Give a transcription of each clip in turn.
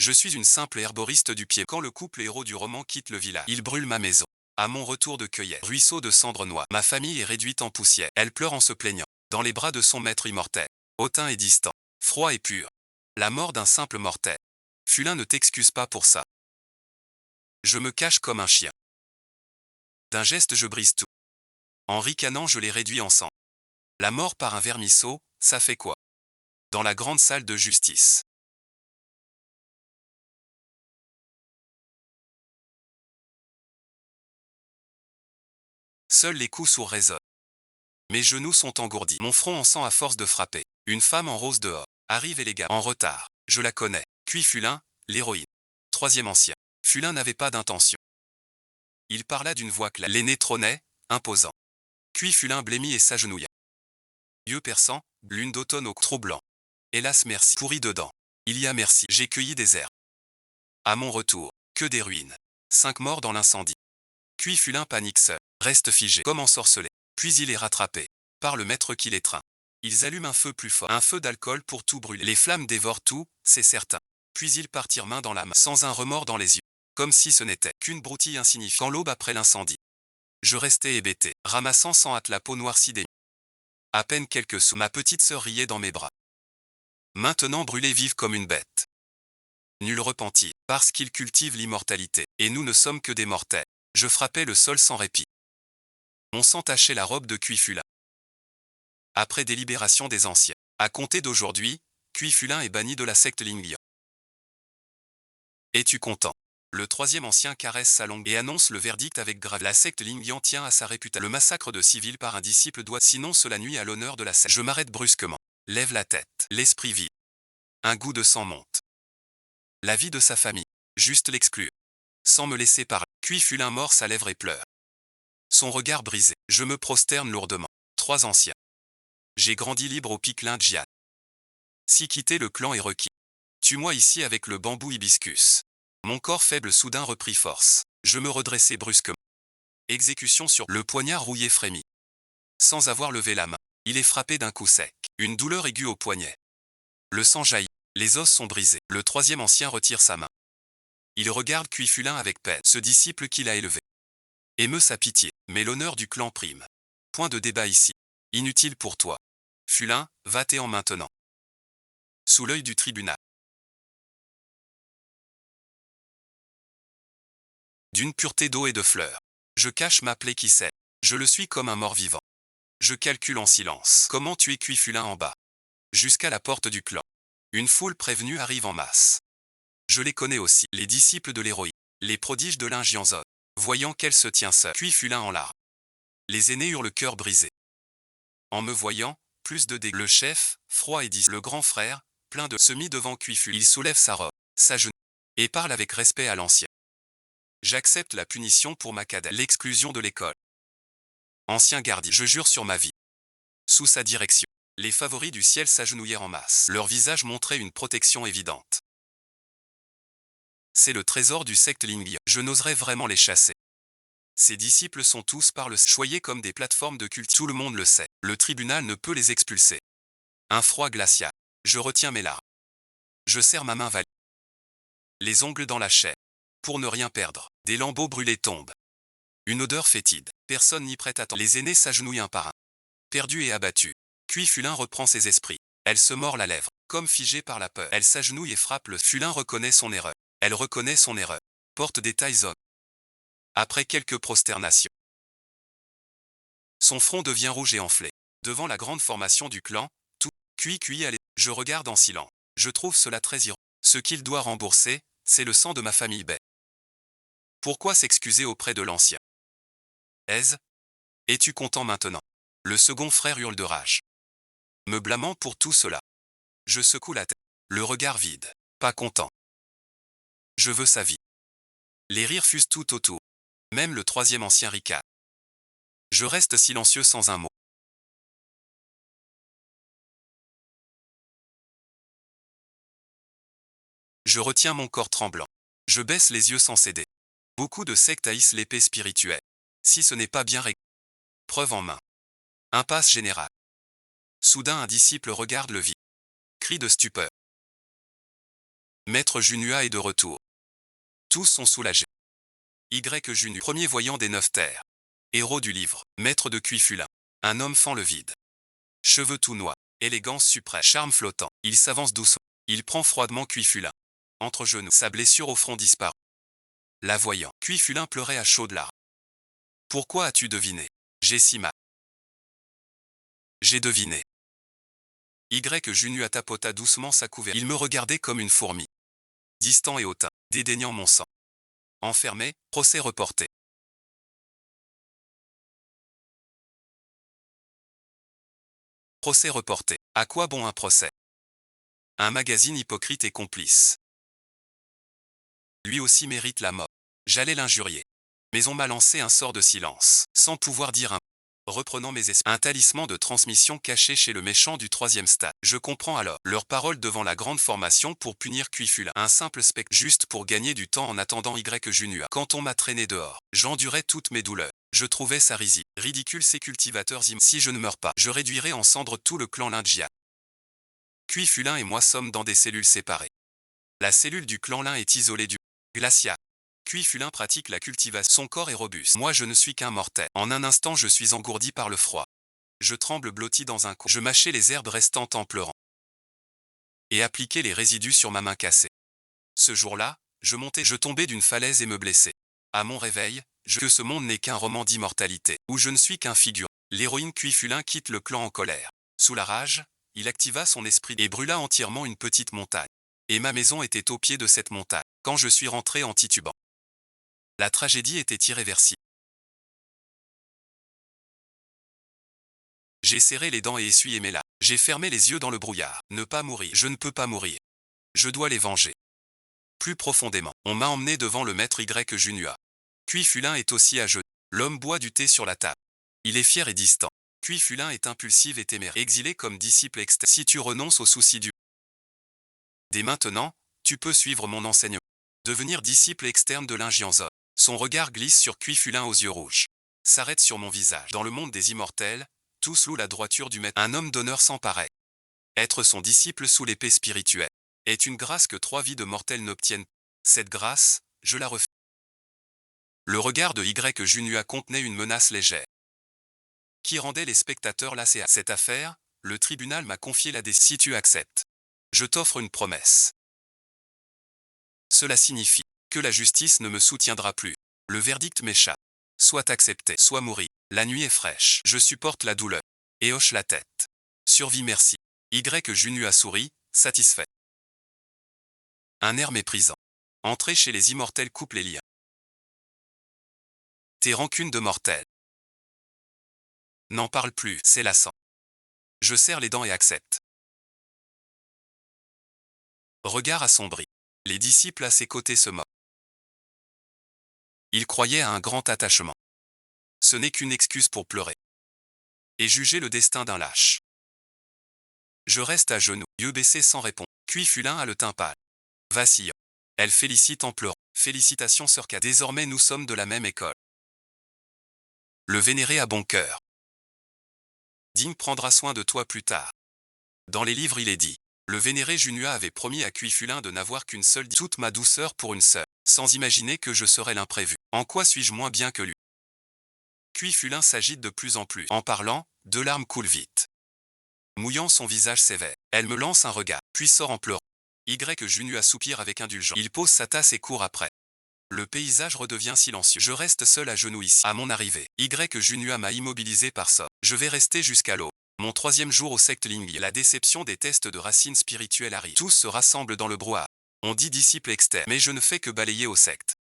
Je suis une simple herboriste du pied. Quand le couple héros du roman quitte le village, il brûle ma maison. À mon retour de cueillette, ruisseau de cendres noires, ma famille est réduite en poussière. Elle pleure en se plaignant, dans les bras de son maître immortel. Hautain et distant, froid et pur. La mort d'un simple mortel. Fulin, ne t'excuse pas pour ça. Je me cache comme un chien. D'un geste je brise tout. En ricanant je les réduis en sang. La mort par un vermisseau, ça fait quoi? Dans la grande salle de justice. Seuls les coups sourds résonnent. Mes genoux sont engourdis, mon front en sang à force de frapper. Une femme en rose dehors. Arrive élégante, en retard. Je la connais. Puis Fulin, l'héroïne. Troisième ancien. Fulin n'avait pas d'intention. Il parla d'une voix claire. L'aîné trônait, imposant. Puis Fulin blêmit et s'agenouilla. Yeux perçants, lune d'automne au trop blanc. Hélas merci, pourri dedans. Il y a merci, j'ai cueilli des herbes. À mon retour, que des ruines. 5 morts dans l'incendie. Puis Fulin panique seul, reste figé, comme ensorcelé. Puis il est rattrapé par le maître qui l'étreint. Ils allument un feu plus fort, un feu d'alcool pour tout brûler. Les flammes dévorent tout, c'est certain. Puis ils partirent main dans la main, sans un remords dans les yeux, comme si ce n'était qu'une broutille insignifiante. Quand l'aube après l'incendie, je restais hébété, ramassant sans hâte la peau noircie des murs. À peine quelques sous, ma petite sœur riait dans mes bras. Maintenant brûlée vive comme une bête. Nul repentir, parce qu'il cultive l'immortalité, et nous ne sommes que des mortels. Je frappais le sol sans répit. Mon sang tachait la robe de Cuifulin. Après délibération des anciens, à compter d'aujourd'hui, Cuifulin est banni de la secte Linglian. Es-tu content? Le troisième ancien caresse sa langue et annonce le verdict avec gravité. La secte Linglian tient à sa réputation. Le massacre de civils par un disciple doit, sinon cela nuit à l'honneur de la secte. Je m'arrête brusquement, lève la tête, l'esprit vide. Un goût de sang monte. La vie de sa famille, juste l'exclure. Sans me laisser parler, Cuifulin mord sa lèvre et pleure. Son regard brisé, je me prosterne lourdement. Trois anciens. J'ai grandi libre au Piquelin de Jian. Si quitter le clan est requis, tue-moi ici avec le bambou hibiscus. Mon corps faible soudain reprit force. Je me redressai brusquement. Exécution sur le poignard rouillé frémit. Sans avoir levé la main, il est frappé d'un coup sec. Une douleur aiguë au poignet. Le sang jaillit. Les os sont brisés. Le troisième ancien retire sa main. Il regarde Cuifulin avec peine, ce disciple qu'il a élevé. Émeut sa pitié, mais l'honneur du clan prime. Point de débat ici. Inutile pour toi. Fulin, va-t'en maintenant. Sous l'œil du tribunal. D'une pureté d'eau et de fleurs. Je cache ma plaie qui saigne. Je le suis comme un mort-vivant. Je calcule en silence comment tuer Cuifulin en bas. Jusqu'à la porte du clan. Une foule prévenue arrive en masse. Je les connais aussi, les disciples de l'héroïne, les prodiges de l'Ingianzone. Voyant qu'elle se tient seule, Cuifulin en larmes. Les aînés eurent le cœur brisé. En me voyant, plus de dégâts. Le chef, froid et dit, le grand frère, plein de, se mit devant Cuifulin. Il soulève sa robe, s'agenouille, et parle avec respect à l'ancien. J'accepte la punition pour ma cadette, l'exclusion de l'école. Ancien gardien, je jure sur ma vie. Sous sa direction, les favoris du ciel s'agenouillèrent en masse. Leur visage montrait une protection évidente. C'est le trésor du secte Linglian. Je n'oserais vraiment les chasser. Ses disciples sont tous par le choyés comme des plateformes de culte. Tout le monde le sait. Le tribunal ne peut les expulser. Un froid glacial. Je retiens mes larmes. Je serre ma main valide. Les ongles dans la chair. Pour ne rien perdre. Des lambeaux brûlés tombent. Une odeur fétide. Personne n'y prête attention. Les aînés s'agenouillent un par un. Perdu et abattu. Cuifulin reprend ses esprits. Elle se mord la lèvre. Comme figée par la peur. Elle s'agenouille et frappe le. Fulin reconnaît son erreur. Elle reconnaît son erreur. Porte des tailles hommes. Après quelques prosternations. Son front devient rouge et enflé. Devant la grande formation du clan, tout, cuit allez. Je regarde en silence. Je trouve cela très ironique. Ce qu'il doit rembourser, c'est le sang de ma famille bête. Pourquoi s'excuser auprès de l'ancien? Es-tu content maintenant? Le second frère hurle de rage. Me blâmant pour tout cela. Je secoue la tête. Le regard vide. Pas content. Je veux sa vie. Les rires fusent tout autour. Même le troisième ancien ricane. Je reste silencieux sans un mot. Je retiens mon corps tremblant. Je baisse les yeux sans céder. Beaucoup de sectes haïssent l'épée spirituelle. Si ce n'est pas bien réglé. Preuve en main. Impasse générale. Soudain un disciple regarde le vide. Cri de stupeur. Maître Junua est de retour. Tous sont soulagés. Y. Junu, premier voyant des 9 terres. Héros du livre, maître de Cuifulin. Un homme fend le vide. Cheveux tout noirs, élégance suprême, charme flottant. Il s'avance doucement. Il prend froidement Cuifulin. Entre genoux, sa blessure au front disparaît. La voyant, Cuifulin pleurait à chaudes larmes. Pourquoi as-tu deviné? J'ai si mal. J'ai deviné. Y. Junua tapota doucement sa couverture. Il me regardait comme une fourmi. Distant et hautain, dédaignant mon sang. Enfermé, procès reporté. Procès reporté. À quoi bon un procès? Un magazine hypocrite et complice. Lui aussi mérite la mort. J'allais l'injurier. Mais on m'a lancé un sort de silence, sans pouvoir dire un mot. Reprenant mes esprits. Un talisman de transmission caché chez le méchant du 3e stade. Je comprends alors leurs paroles devant la grande formation pour punir Cuifulin. Un simple spectre juste pour gagner du temps en attendant Y. Junua. Quand on m'a traîné dehors, j'endurais toutes mes douleurs. Je trouvais ça ridicule ces cultivateurs. Si je ne meurs pas, je réduirai en cendres tout le clan Lindjian. Cuifulin et moi sommes dans des cellules séparées. La cellule du clan Lin est isolée du glacial. Cuifulin pratique la cultivation. Son corps est robuste. Moi je ne suis qu'un mortel. En un instant je suis engourdi par le froid. Je tremble blotti dans un coin. Je mâchais les herbes restantes en pleurant. Et appliquais les résidus sur ma main cassée. Ce jour-là, je tombais d'une falaise et me blessais. À mon réveil, que ce monde n'est qu'un roman d'immortalité, où je ne suis qu'un figurant. L'héroïne Cuifulin quitte le clan en colère. Sous la rage, il activa son esprit et brûla entièrement une petite montagne. Et ma maison était au pied de cette montagne, quand je suis rentré en titubant. La tragédie était irréversible. J'ai serré les dents et essuyé mes larmes. J'ai fermé les yeux dans le brouillard. Ne pas mourir. Je ne peux pas mourir. Je dois les venger. Plus profondément, on m'a emmené devant le maître Y. Junua. Cuifulin est aussi à genoux. L'homme boit du thé sur la table. Il est fier et distant. Cuifulin est impulsif et téméraire. Exilé comme disciple externe. Si tu renonces aux soucis du... Dès maintenant, tu peux suivre mon enseignement. Devenir disciple externe de Lingjianzon. Son regard glisse sur Cuifulin aux yeux rouges. S'arrête sur mon visage. Dans le monde des immortels, tous louent la droiture du maître. Un homme d'honneur sans pareil. Être son disciple sous l'épée spirituelle est une grâce que 3 vies de mortels n'obtiennent. Cette grâce, je la refuse. Le regard de Y. Junua contenait une menace légère, qui rendait les spectateurs lassés. À cette affaire, le tribunal m'a confié la décision. Si tu acceptes, je t'offre une promesse. Cela signifie que la justice ne me soutiendra plus. Le verdict m'échappe. Soit accepté, soit mourir. La nuit est fraîche. Je supporte la douleur. Et hoche la tête. Survie merci. Y. Junua sourit, satisfait. Un air méprisant. Entrer chez les immortels coupe les liens. Tes rancunes de mortel. N'en parle plus, c'est lassant. Je serre les dents et accepte. Regard assombri. Les disciples à ses côtés se moquent. Ils croyaient à un grand attachement. Ce n'est qu'une excuse pour pleurer. Et juger le destin d'un lâche. Je reste à genoux, yeux baissés sans répondre. Cuifulin a le teint pâle. Vacillant. Elle félicite en pleurant. Félicitations sœur K. Désormais nous sommes de la même école. Le vénéré a bon cœur. Ding prendra soin de toi plus tard. Dans les livres il est dit. Le vénéré Junua avait promis à Cuifulin de n'avoir qu'une seule toute ma douceur pour une sœur, sans imaginer que je serais l'imprévu. En quoi suis-je moins bien que lui? Cuifulin s'agite de plus en plus. En parlant, 2 larmes coulent vite. Mouillant son visage sévère, elle me lance un regard, puis sort en pleurant. Y. Junua soupire avec indulgence. Il pose sa tasse et court après. Le paysage redevient silencieux. Je reste seul à genoux ici. À mon arrivée, Y. Junua m'a immobilisé par ça. Je vais rester jusqu'à l'aube. Mon 3e jour au secte Lingyi. La déception des tests de racines spirituelles arrive. Tous se rassemblent dans le brouhaha. On dit disciple externe, mais je ne fais que balayer au secte.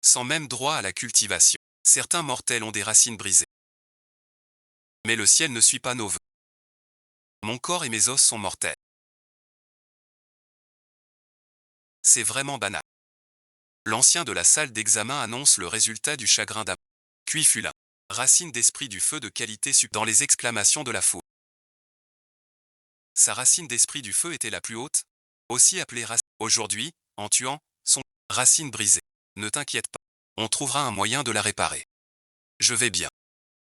Sans même droit à la cultivation. Certains mortels ont des racines brisées. Mais le ciel ne suit pas nos vœux. Mon corps et mes os sont mortels. C'est vraiment banal. L'ancien de la salle d'examen annonce le résultat du chagrin d'amour. Cuifulin. Racine d'esprit du feu de qualité dans les exclamations de la foule. Sa racine d'esprit du feu était la plus haute, aussi appelée racine. Aujourd'hui, en tuant, son racine brisée. Ne t'inquiète pas, on trouvera un moyen de la réparer. Je vais bien.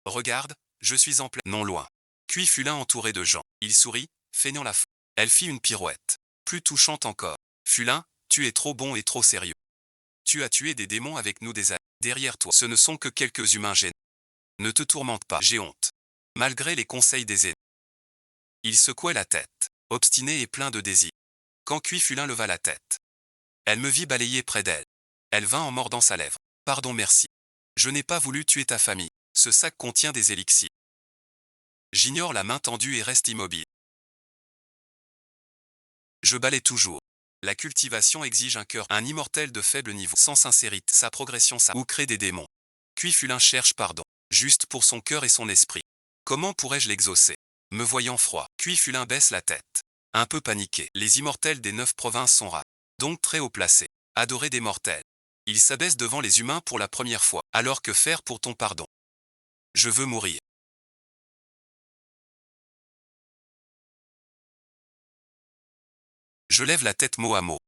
Regarde, je suis en plein, non loin. Cuifulin entouré de gens. Il sourit, feignant la faute. Elle fit une pirouette. Plus touchante encore. Fulin, Tu es trop bon et trop sérieux. Tu as tué des démons avec nous des années. Derrière toi, ce ne sont que quelques humains gênés. Ne te tourmente pas, j'ai honte. Malgré les conseils des aînés. Il secouait la tête, obstiné et plein de désir. Quand Cuifulin leva la tête, elle me vit balayer près d'elle. Elle vint en mordant sa lèvre. Pardon, merci. Je n'ai pas voulu tuer ta famille. Ce sac contient des élixirs. J'ignore la main tendue et reste immobile. Je balaie toujours. La cultivation exige un immortel de faible niveau, sans sincérité, sa progression ou crée des démons. Cuifulin cherche pardon, juste pour son cœur et son esprit. Comment pourrais-je l'exaucer? Me voyant froid, Cuifulin baisse la tête. Un peu paniqué, les immortels des 9 provinces sont rares, donc très haut placés, adorés des mortels. Ils s'abaissent devant les humains pour la première fois, alors que faire pour ton pardon? Je veux mourir. Je lève la tête mot à mot.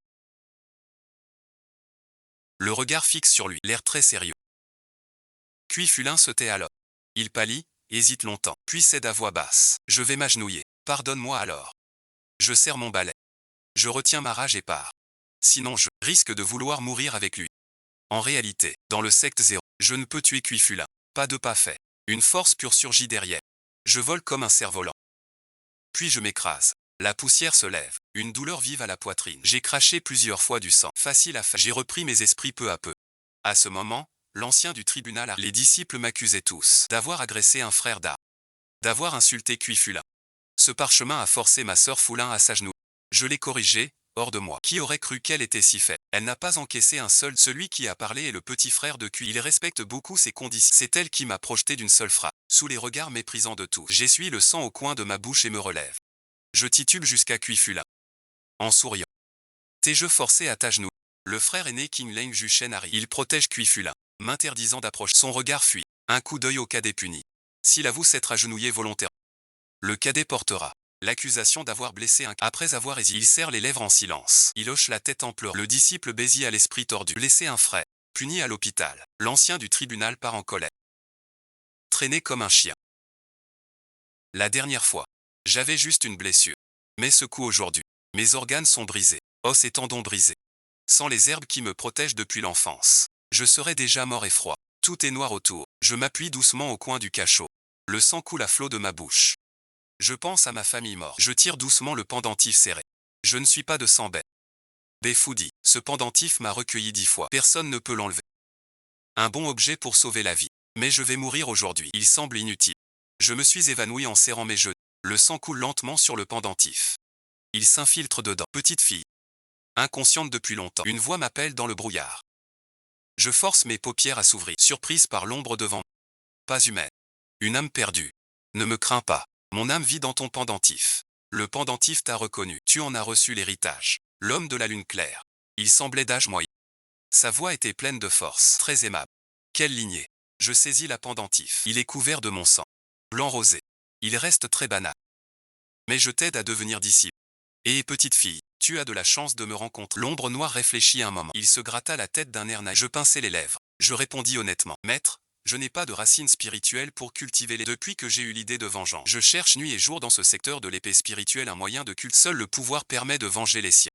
Le regard fixe sur lui, l'air très sérieux. Cuifulin se tait alors. Il pâlit, hésite longtemps, puis cède à voix basse. Je vais m'agenouiller. Pardonne-moi alors. Je serre mon balai. Je retiens ma rage et pars. Sinon je risque de vouloir mourir avec lui. En réalité, dans le secte 0, je ne peux tuer Cuifulin. Pas de pas fait. Une force pure surgit derrière. Je vole comme un cerf-volant. Puis je m'écrase. La poussière se lève. Une douleur vive à la poitrine. J'ai craché plusieurs fois du sang. Facile à faire. J'ai repris mes esprits peu à peu. À ce moment, l'ancien du tribunal, les disciples m'accusaient tous d'avoir agressé un frère d'A, d'avoir insulté Cuifulin. Ce parchemin a forcé ma sœur Foulin à s'agenouiller. Je l'ai corrigée, hors de moi. Qui aurait cru qu'elle était si faible? Elle n'a pas encaissé un seul. Celui qui a parlé est le petit frère de Cui. Il respecte beaucoup ses conditions. C'est elle qui m'a projeté d'une seule frappe. Sous les regards méprisants de tous, j'essuie le sang au coin de ma bouche et me relève. Je titube jusqu'à Cuifulin. En souriant. T'es-je forcé à t'agenouiller? Le frère aîné King Leng Jushen arrive. Il protège Cuifulin, m'interdisant d'approcher. Son regard fuit. Un coup d'œil au cadet puni. S'il avoue s'être agenouillé volontairement, le cadet portera l'accusation d'avoir blessé un. Après avoir hésité, il serre les lèvres en silence. Il hoche la tête en pleurant. Le disciple Bézi a l'esprit tordu. Blessé un frère. Puni à l'hôpital. L'ancien du tribunal part en colère. Traîné comme un chien. La dernière fois, j'avais juste une blessure. Mais ce coup aujourd'hui, mes organes sont brisés. Os et tendons brisés. Sans les herbes qui me protègent depuis l'enfance, je serais déjà mort et froid. Tout est noir autour. Je m'appuie doucement au coin du cachot. Le sang coule à flot de ma bouche. Je pense à ma famille morte. Je tire doucement le pendentif serré. Je ne suis pas de sang bête. Béfoudi, ce pendentif m'a recueilli 10 fois. Personne ne peut l'enlever. Un bon objet pour sauver la vie. Mais je vais mourir aujourd'hui. Il semble inutile. Je me suis évanoui en serrant mes genoux. Le sang coule lentement sur le pendentif. Il s'infiltre dedans. Petite fille. Inconsciente depuis longtemps. Une voix m'appelle dans le brouillard. Je force mes paupières à s'ouvrir, surprise par l'ombre devant moi. Pas humaine. Une âme perdue. Ne me crains pas. Mon âme vit dans ton pendentif. Le pendentif t'a reconnu. Tu en as reçu l'héritage. L'homme de la lune claire. Il semblait d'âge moyen. Sa voix était pleine de force. Très aimable. Quelle lignée. Je saisis la pendentif. Il est couvert de mon sang. Blanc rosé. Il reste très banal. Mais je t'aide à devenir disciple. Et petite fille, tu as de la chance de me rencontrer. L'ombre noire réfléchit un moment. Il se gratta la tête d'un air naïf. Je pinçai les lèvres. Je répondis honnêtement. Maître, je n'ai pas de racines spirituelles pour cultiver les. Depuis que j'ai eu l'idée de vengeance, je cherche nuit et jour dans ce secteur de l'épée spirituelle un moyen de culte. Seul le pouvoir permet de venger les siens.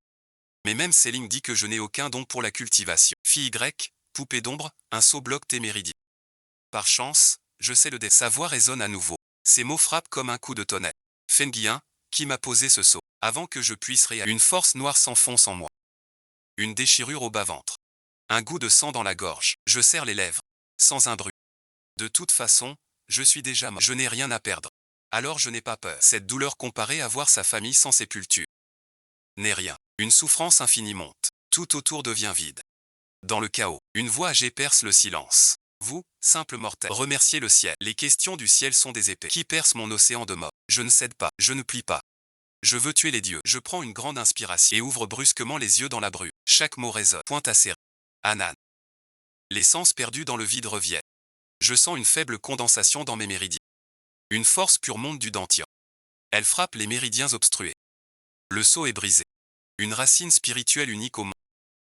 Mais même Céline dit que je n'ai aucun don pour la cultivation. Fille grecque, poupée d'ombre, un sceau bloque tes méridiens. Par chance, je sais le dé. Sa voix résonne à nouveau. Ces mots frappent comme un coup de tonnerre. Fenguien, qui m'a posé ce sceau? Avant que je puisse réagir, une force noire s'enfonce en moi. Une déchirure au bas-ventre. Un goût de sang dans la gorge. Je serre les lèvres. Sans un bruit. De toute façon, je suis déjà mort. Je n'ai rien à perdre. Alors je n'ai pas peur. Cette douleur comparée à voir sa famille sans sépulture n'est rien. Une souffrance infinie monte. Tout autour devient vide. Dans le chaos, une voix âgée perce le silence. Vous, simple mortel, remerciez le ciel. Les questions du ciel sont des épées qui percent mon océan de mort. Je ne cède pas, je ne plie pas. Je veux tuer les dieux. Je prends une grande inspiration et ouvre brusquement les yeux dans la brume. Chaque mot résonne. Pointe acérée. Anan. Les sens perdus dans le vide reviennent. Je sens une faible condensation dans mes méridiens. Une force pure monte du dentier. Elle frappe les méridiens obstrués. Le sceau est brisé. Une racine spirituelle unique au monde.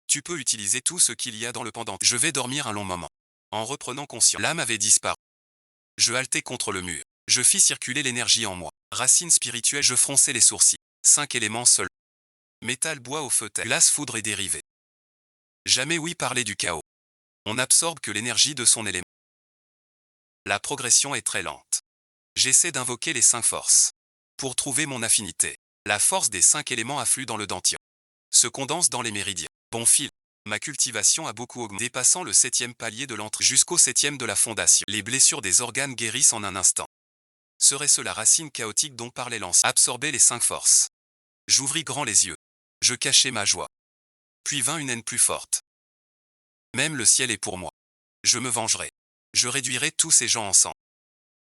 Tu peux utiliser tout ce qu'il y a dans le pendant. Je vais dormir un long moment. En reprenant conscience, l'âme avait disparu. Je haletais contre le mur. Je fis circuler l'énergie en moi. Racine spirituelle, je fronçai les sourcils. 5 éléments seuls. Métal, bois au feu, terre, glace, foudre et dérivés. Jamais oui parler du chaos. On n'absorbe que l'énergie de son élément. La progression est très lente. J'essaie d'invoquer les 5 forces. Pour trouver mon affinité, la force des 5 éléments afflue dans le dentier. Se condense dans les méridiens. Bon fil. Ma cultivation a beaucoup augmenté, dépassant le 7e palier de l'entrée jusqu'au 7e de la fondation. Les blessures des organes guérissent en un instant. Serait-ce la racine chaotique dont parlait l'ancien? Absorber les 5 forces. J'ouvris grand les yeux. Je cachai ma joie. Puis vint une haine plus forte. Même le ciel est pour moi. Je me vengerai. Je réduirai tous ces gens ensemble.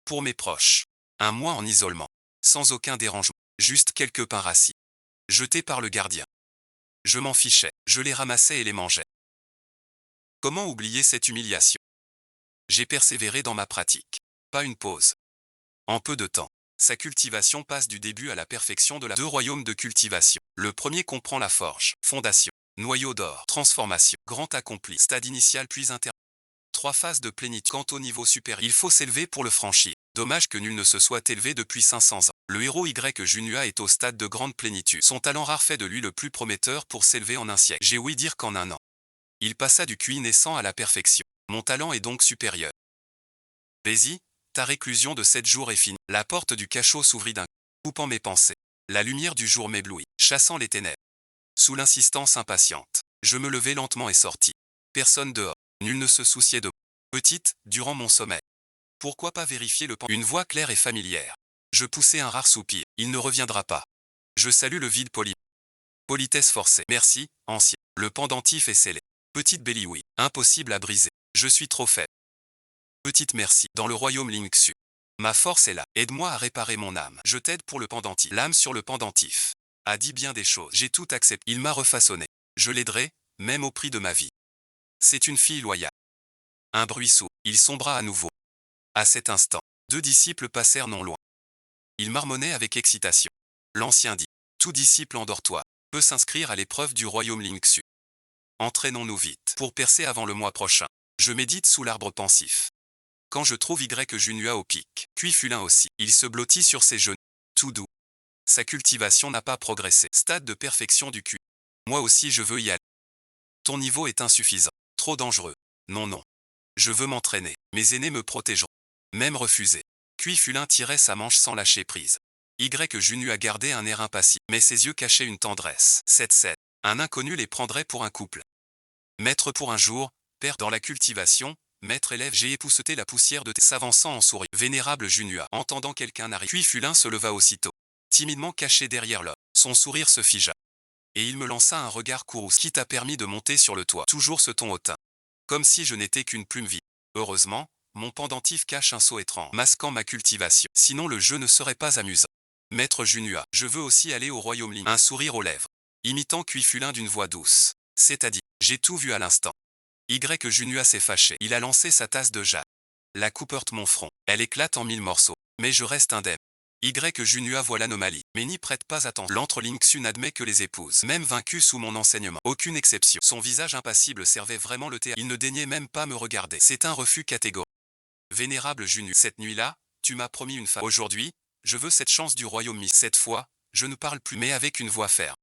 Pour mes proches. Un mois en isolement. Sans aucun dérangement. Juste quelques pains rassis. Jetés par le gardien. Je m'en fichais. Je les ramassais et les mangeais. Comment oublier cette humiliation? J'ai persévéré dans ma pratique. Pas une pause. En peu de temps, sa cultivation passe du début à la perfection de la 2 royaumes de cultivation. Le premier comprend la forge, fondation, noyau d'or, transformation, grand accompli, stade initial puis inter. 3 phases de plénitude. Quant au niveau supérieur, il faut s'élever pour le franchir. Dommage que nul ne se soit élevé depuis 500 ans. Le héros Y Junua est au stade de grande plénitude. Son talent rare fait de lui le plus prometteur pour s'élever en un siècle. J'ai ouï dire qu'en un an, il passa du QI naissant à la perfection. Mon talent est donc supérieur. Daisy, ta réclusion de 7 jours est finie. La porte du cachot s'ouvrit d'un coup, coupant mes pensées. La lumière du jour m'éblouit, chassant les ténèbres. Sous l'insistance impatiente, je me levai lentement et sortis. Personne dehors. Nul ne se souciait de moi. Petite, durant mon sommeil. Pourquoi pas vérifier le Une voix claire et familière. Je poussai un rare soupir. Il ne reviendra pas. Je salue le vide poli. Politesse forcée. Merci, ancien. Le pendentif est scellé. Petite Béliouille. Impossible à briser. Je suis trop faible. Petite merci. Dans le royaume Linksu. Ma force est là. Aide-moi à réparer mon âme. Je t'aide pour le pendentif. L'âme sur le pendentif. A dit bien des choses. J'ai tout accepté. Il m'a refaçonné. Je l'aiderai, même au prix de ma vie. C'est une fille loyale. Un bruit sourd. Il sombra à nouveau. À cet instant, 2 disciples passèrent non loin. Ils marmonnaient avec excitation. L'ancien dit, tout disciple endors-toi, peut s'inscrire à l'épreuve du royaume Linksu. Entraînons-nous vite, pour percer avant le mois prochain. Je médite sous l'arbre pensif. Quand je trouve Y Junua au pic, puis Fulin aussi, il se blottit sur ses genoux, tout doux. Sa cultivation n'a pas progressé. Stade de perfection du QI. Moi aussi je veux y aller. Ton niveau est insuffisant, trop dangereux. Non non. Je veux m'entraîner, mes aînés me protégeront. Même refusé. Puis Fulin tirait sa manche sans lâcher prise. Y Junua gardait un air impassible, mais ses yeux cachaient une tendresse. 7-7. Un inconnu les prendrait pour un couple. Maître pour un jour, père dans la cultivation, maître élève. J'ai épousseté la poussière de tes s'avançant en souriant. Vénérable Junua, entendant quelqu'un arriver. Puis Fulin se leva aussitôt. Timidement caché derrière l'homme, son sourire se figea. Et il me lança un regard courrouce qui t'a permis de monter sur le toit. Toujours ce ton hautain. Comme si je n'étais qu'une plume vide. Heureusement, mon pendentif cache un sceau étrange, masquant ma cultivation. Sinon le jeu ne serait pas amusant. Maître Junua, je veux aussi aller au royaume Ling. Un sourire aux lèvres. Imitant Fulin d'une voix douce. C'est-à-dire, j'ai tout vu à l'instant. Y Junua s'est fâché. Il a lancé sa tasse de jade. La coupe heurte mon front. Elle éclate en 1000 morceaux. Mais je reste indemne. Y Junua voit l'anomalie, mais n'y prête pas attention. L'antre Linksu n'admet que les épouses, même vaincues sous mon enseignement. Aucune exception. Son visage impassible servait vraiment le théâtre. Il ne daignait même pas me regarder. C'est un refus catégorique. Vénérable Junua, cette nuit-là, tu m'as promis une femme. Aujourd'hui, je veux cette chance du royaume. Cette fois, je ne parle plus, mais avec une voix ferme.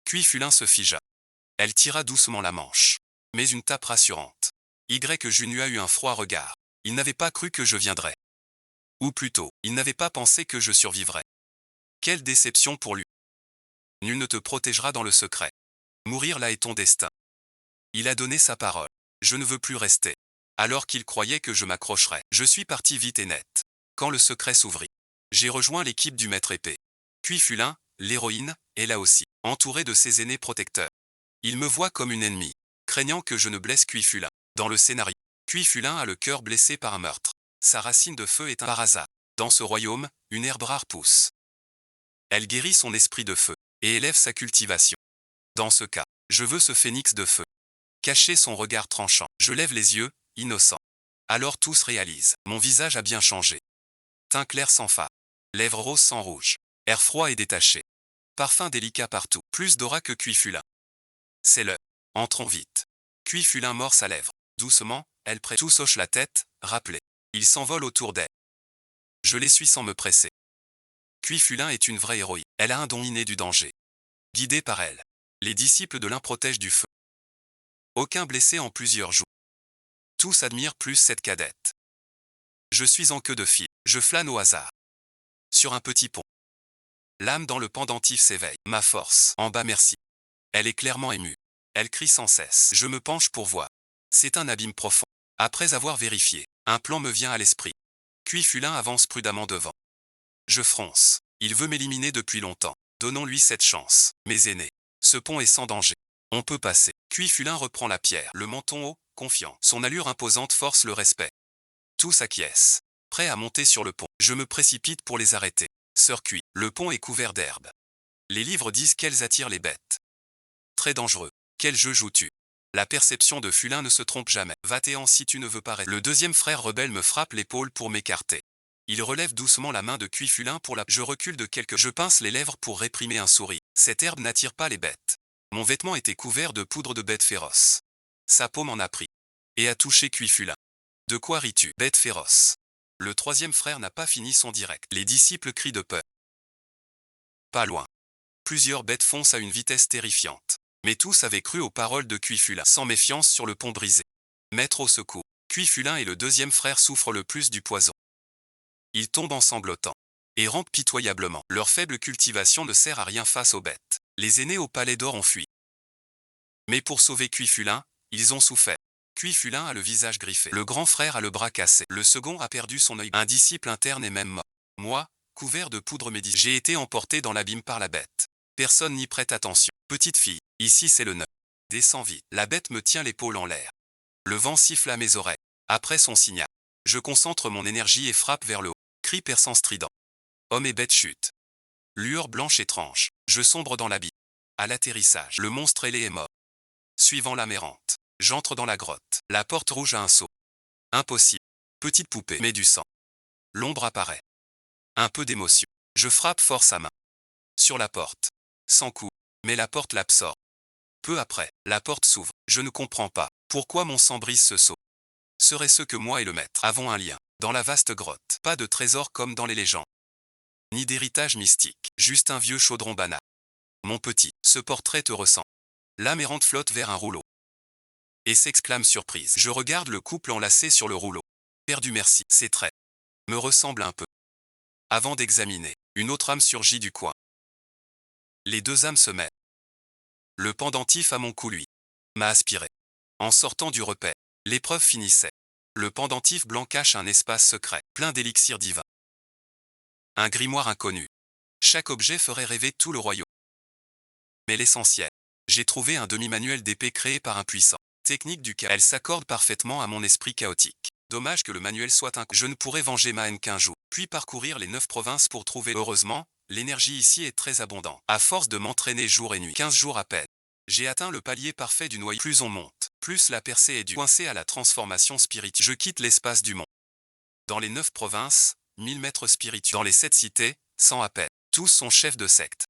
Fulin se figea. Elle tira doucement la manche. Mais une tape rassurante. Y Junua eut un froid regard. Il n'avait pas cru que je viendrais. Ou plutôt, il n'avait pas pensé que je survivrais. Quelle déception pour lui. Nul ne te protégera dans le secret. Mourir là est ton destin. Il a donné sa parole. Je ne veux plus rester. Alors qu'il croyait que je m'accrocherais, je suis parti vite et net. Quand le secret s'ouvrit, j'ai rejoint l'équipe du maître épée. Fulin, l'héroïne, est là aussi, entourée de ses aînés protecteurs. Il me voit comme une ennemie, craignant que je ne blesse Fulin. Dans le scénario, Fulin a le cœur blessé par un meurtre. Sa racine de feu est un par hasard. Dans ce royaume, une herbe rare pousse. Elle guérit son esprit de feu et élève sa cultivation. Dans ce cas, je veux ce phénix de feu. Cacher son regard tranchant, je lève les yeux, innocent. Alors tout se réalise. Mon visage a bien changé. Teint clair sans fard. Lèvres roses sans rouge. Air froid et détaché. Parfum délicat partout. Plus d'aura que Fulin. C'est l'heure. Entrons vite. Fulin mord sa lèvre. Doucement, elle prête. Tous hoche la tête, rappelé. Il s'envole autour d'elle. Je l'essuie sans me presser. Fulin est une vraie héroïne. Elle a un don inné du danger. Guidée par elle, les disciples de l'un protègent du feu. Aucun blessé en plusieurs jours. Tous admirent plus cette cadette. Je suis en queue de fil. Je flâne au hasard. Sur un petit pont. L'âme dans le pendentif s'éveille. Ma force. En bas merci. Elle est clairement émue. Elle crie sans cesse. Je me penche pour voir. C'est un abîme profond. Après avoir vérifié, un plan me vient à l'esprit. Cuifulin avance prudemment devant. Je fronce. Il veut m'éliminer depuis longtemps. Donnons-lui cette chance. Mes aînés. Ce pont est sans danger. On peut passer. Cuifulin reprend la pierre, le menton haut, confiant. Son allure imposante force le respect. Tous acquiescent. Prêts à monter sur le pont. Je me précipite pour les arrêter. Sœur Cui, le pont est couvert d'herbe. Les livres disent qu'elles attirent les bêtes. Très dangereux. Quel jeu joues-tu? La perception de Fulin ne se trompe jamais. Va-t'en si tu ne veux pas rester. Le deuxième frère rebelle me frappe l'épaule pour m'écarter. Il relève doucement la main de Cuifulin pour la... Je recule de quelques... Je pince les lèvres pour réprimer un sourire. Cette herbe n'attire pas les bêtes. Mon vêtement était couvert de poudre de bête féroce. Sa peau m'en a pris. Et a touché Cuifulin. De quoi ris-tu, bête féroce? Le troisième frère n'a pas fini son direct. Les disciples crient de peur. Pas loin. Plusieurs bêtes foncent à une vitesse terrifiante. Mais tous avaient cru aux paroles de Cuifulin, sans méfiance sur le pont brisé. Maître au secours. Cuifulin et le deuxième frère souffrent le plus du poison. Ils tombent en sanglotant et rampent pitoyablement. Leur faible cultivation ne sert à rien face aux bêtes. Les aînés au palais d'or ont fui. Mais pour sauver Cuifulin, ils ont souffert. Cuifulin a le visage griffé. Le grand frère a le bras cassé. Le second a perdu son œil. Un disciple interne est même mort. Moi, couvert de poudre médicinale, j'ai été emporté dans l'abîme par la bête. Personne n'y prête attention. Petite fille, ici c'est le 9. Descends vite. La bête me tient l'épaule en l'air. Le vent siffle à mes oreilles. Après son signal, je concentre mon énergie et frappe vers le haut. Cri perçant strident. Homme et bête chutent. Lueur blanche étrange. Je sombre dans l'abîme. À l'atterrissage, le monstre ailé est mort. Suivant l'âme errante, j'entre dans la grotte. La porte rouge a un sceau. Impossible. Petite poupée met du sang. L'ombre apparaît. Un peu d'émotion. Je frappe fort sa main. Sur la porte. Sans coup. Mais la porte l'absorbe. Peu après, la porte s'ouvre. Je ne comprends pas. Pourquoi mon sang brise ce sceau? Serait-ce que moi et le maître avons un lien? Dans la vaste grotte, pas de trésor comme dans les légendes. Ni d'héritage mystique, juste un vieux chaudron banal. Mon petit, ce portrait te ressemble. L'âme errante flotte vers un rouleau. Et s'exclame surprise. Je regarde le couple enlacé sur le rouleau. Perdu merci, ses traits me ressemblent un peu. Avant d'examiner, une autre âme surgit du coin. Les deux âmes se mêlent. Le pendentif à mon cou lui m'a aspiré. En sortant du repère, l'épreuve finissait. Le pendentif blanc cache un espace secret, plein d'élixirs divins. Un grimoire inconnu. Chaque objet ferait rêver tout le royaume. Mais l'essentiel, j'ai trouvé un demi-manuel d'épée créé par un puissant. Technique du chaos. Elle s'accorde parfaitement à mon esprit chaotique. Dommage que le manuel soit un... Je ne pourrais venger ma haine qu'un jour, puis parcourir les 9 provinces pour trouver... Heureusement, l'énergie ici est très abondante. À force de m'entraîner jour et nuit, 15 jours à peine, j'ai atteint le palier parfait du noyau. Plus on monte, plus la percée est dure. Coincé à la transformation spirituelle. Je quitte l'espace du monde. Dans les 9 provinces, 1000 maîtres spirituels. Dans les 7 cités, 100 à peine. Tous sont chefs de secte.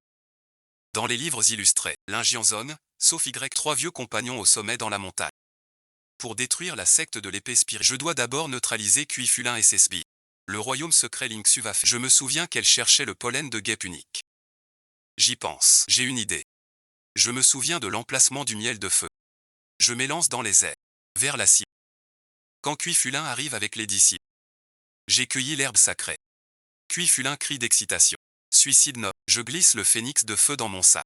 Dans les livres illustrés, l'Ingianzone, sauf Y, 3 vieux compagnons au sommet dans la montagne. Pour détruire la secte de l'épée spirituelle, je dois d'abord neutraliser Cuifulin et ses sbires. Le royaume secret Lingxu va faire. Je me souviens qu'elle cherchait le pollen de guêpe unique. J'y pense, j'ai une idée. Je me souviens de l'emplacement du miel de feu. Je m'élance dans les airs, vers la cible. Quand Cuifulin arrive avec les disciples, j'ai cueilli l'herbe sacrée. Cuifulin crie d'excitation. Suicide noble. Je glisse le phénix de feu dans mon sac.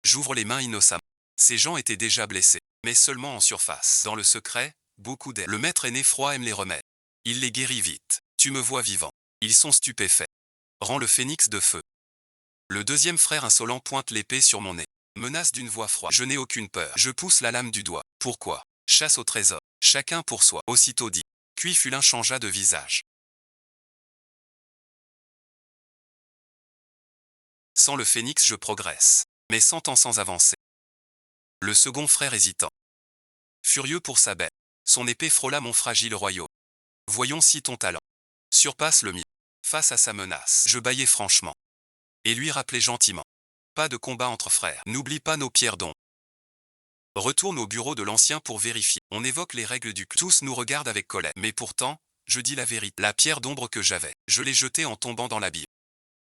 J'ouvre les mains innocemment. Ces gens étaient déjà blessés, mais seulement en surface. Dans le secret, beaucoup d'aide. Le maître aîné froid aime les remèdes. Il les guérit vite. Tu me vois vivant. Ils sont stupéfaits. Rends le phénix de feu. Le deuxième frère insolent pointe l'épée sur mon nez. Menace d'une voix froide. Je n'ai aucune peur. Je pousse la lame du doigt. Pourquoi? Chasse au trésor. Chacun pour soi. Aussitôt dit. Cuifulin changea de visage. Sans le phénix je progresse, mais 100 ans sans avancer. Le second frère hésitant. Furieux pour sa bête, son épée frôla mon fragile royaume. Voyons si ton talent surpasse le mien. Face à sa menace, je bâillai franchement. Et lui rappelai gentiment. Pas de combat entre frères. N'oublie pas nos pierres d'ombre. Retourne au bureau de l'ancien pour vérifier. On évoque les règles du culte. Tous nous regardent avec colère. Mais pourtant, je dis la vérité. La pierre d'ombre que j'avais, je l'ai jetée en tombant dans l'abîme.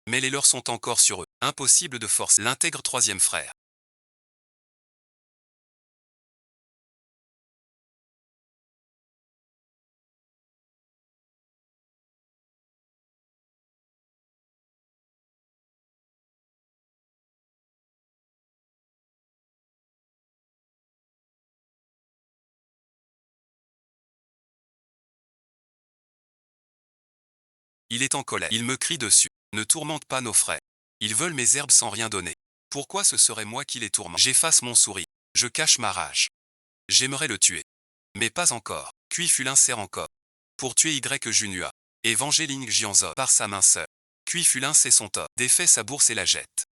Mais les leurs sont encore sur eux. Impossible de force. L'intègre troisième frère Il est en colère. Il me crie dessus. Ne tourmente pas nos frères. Ils veulent mes herbes sans rien donner. Pourquoi ce serait moi qui les tourmente? J'efface mon sourire. Je cache ma rage. J'aimerais le tuer. Mais pas encore. Kui-Fulin sert encore. Pour tuer Y Junua. Et venger Ling Jianzhou par sa minceur. Kui-Fulin sait son tort. Défait sa bourse et la jette.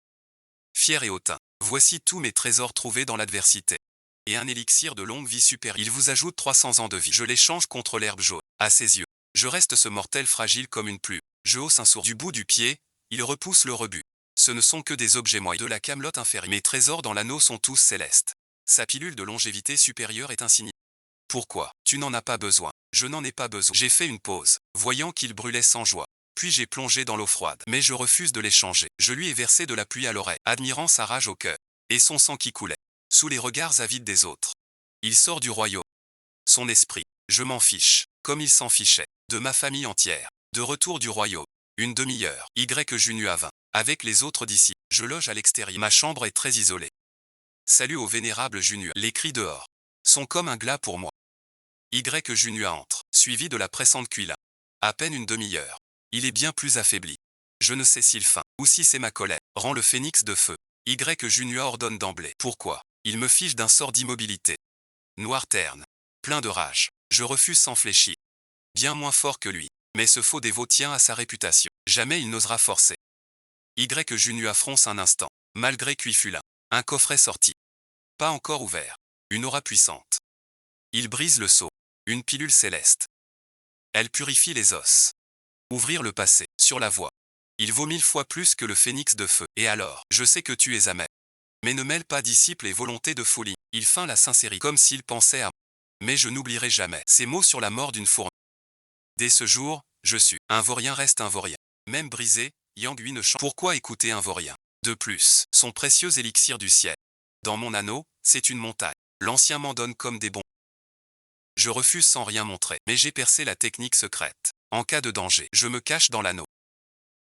Fier et hautain. Voici tous mes trésors trouvés dans l'adversité. Et un élixir de longue vie supérieure. Il vous ajoute 300 ans de vie. Je l'échange contre l'herbe jaune. À ses yeux. Je reste ce mortel fragile comme une plume. Je hausse un sourd du bout du pied. Il repousse le rebut. Ce ne sont que des objets moyens de la camelote inférieure. Mes trésors dans l'anneau sont tous célestes. Sa pilule de longévité supérieure est insignifiante. Pourquoi? Tu n'en as pas besoin. Je n'en ai pas besoin. J'ai fait une pause, voyant qu'il brûlait sans joie. Puis j'ai plongé dans l'eau froide. Mais je refuse de l'échanger. Je lui ai versé de la pluie à l'oreille, admirant sa rage au cœur. Et son sang qui coulait. Sous les regards avides des autres. Il sort du royaume. Son esprit. Je m'en fiche. Comme il s'en fichait. De ma famille entière. De retour du royaume. Une demi-heure. Y Junua 20. Avec les autres d'ici. Je loge à l'extérieur. Ma chambre est très isolée. Salut au vénérable Junua. Les cris dehors sont comme un glas pour moi. Y Junua entre, suivi de la pressante Kuila. À peine une demi-heure. Il est bien plus affaibli. Je ne sais s'il faim, ou si c'est ma colère, rend le phénix de feu. Y Junua ordonne d'emblée. Pourquoi? Il me fiche d'un sort d'immobilité. Noir terne. Plein de rage. Je refuse sans fléchir. Bien moins fort que lui. Mais ce faux dévot tient à sa réputation. Jamais il n'osera forcer. Y Junua fronce un instant. Malgré Kui-Fulin. Un coffret sorti. Pas encore ouvert. Une aura puissante. Il brise le sceau. Une pilule céleste. Elle purifie les os. Ouvrir le passé, sur la voie. Il vaut 1000 fois plus que le phénix de feu. Et alors, je sais que tu es amer. Mais ne mêle pas disciple et volonté de folie. Il feint la sincérité comme s'il pensait à moi. Mais je n'oublierai jamais ces mots sur la mort d'une fourmi. Dès ce jour, je suis. Un vaurien reste un vaurien. Même brisé, Yang Hui ne chante. Pourquoi écouter un vaurien? De plus, son précieux élixir du ciel. Dans mon anneau, c'est une montagne. L'ancien m'en donne comme des bons. Je refuse sans rien montrer, mais j'ai percé la technique secrète. En cas de danger, je me cache dans l'anneau.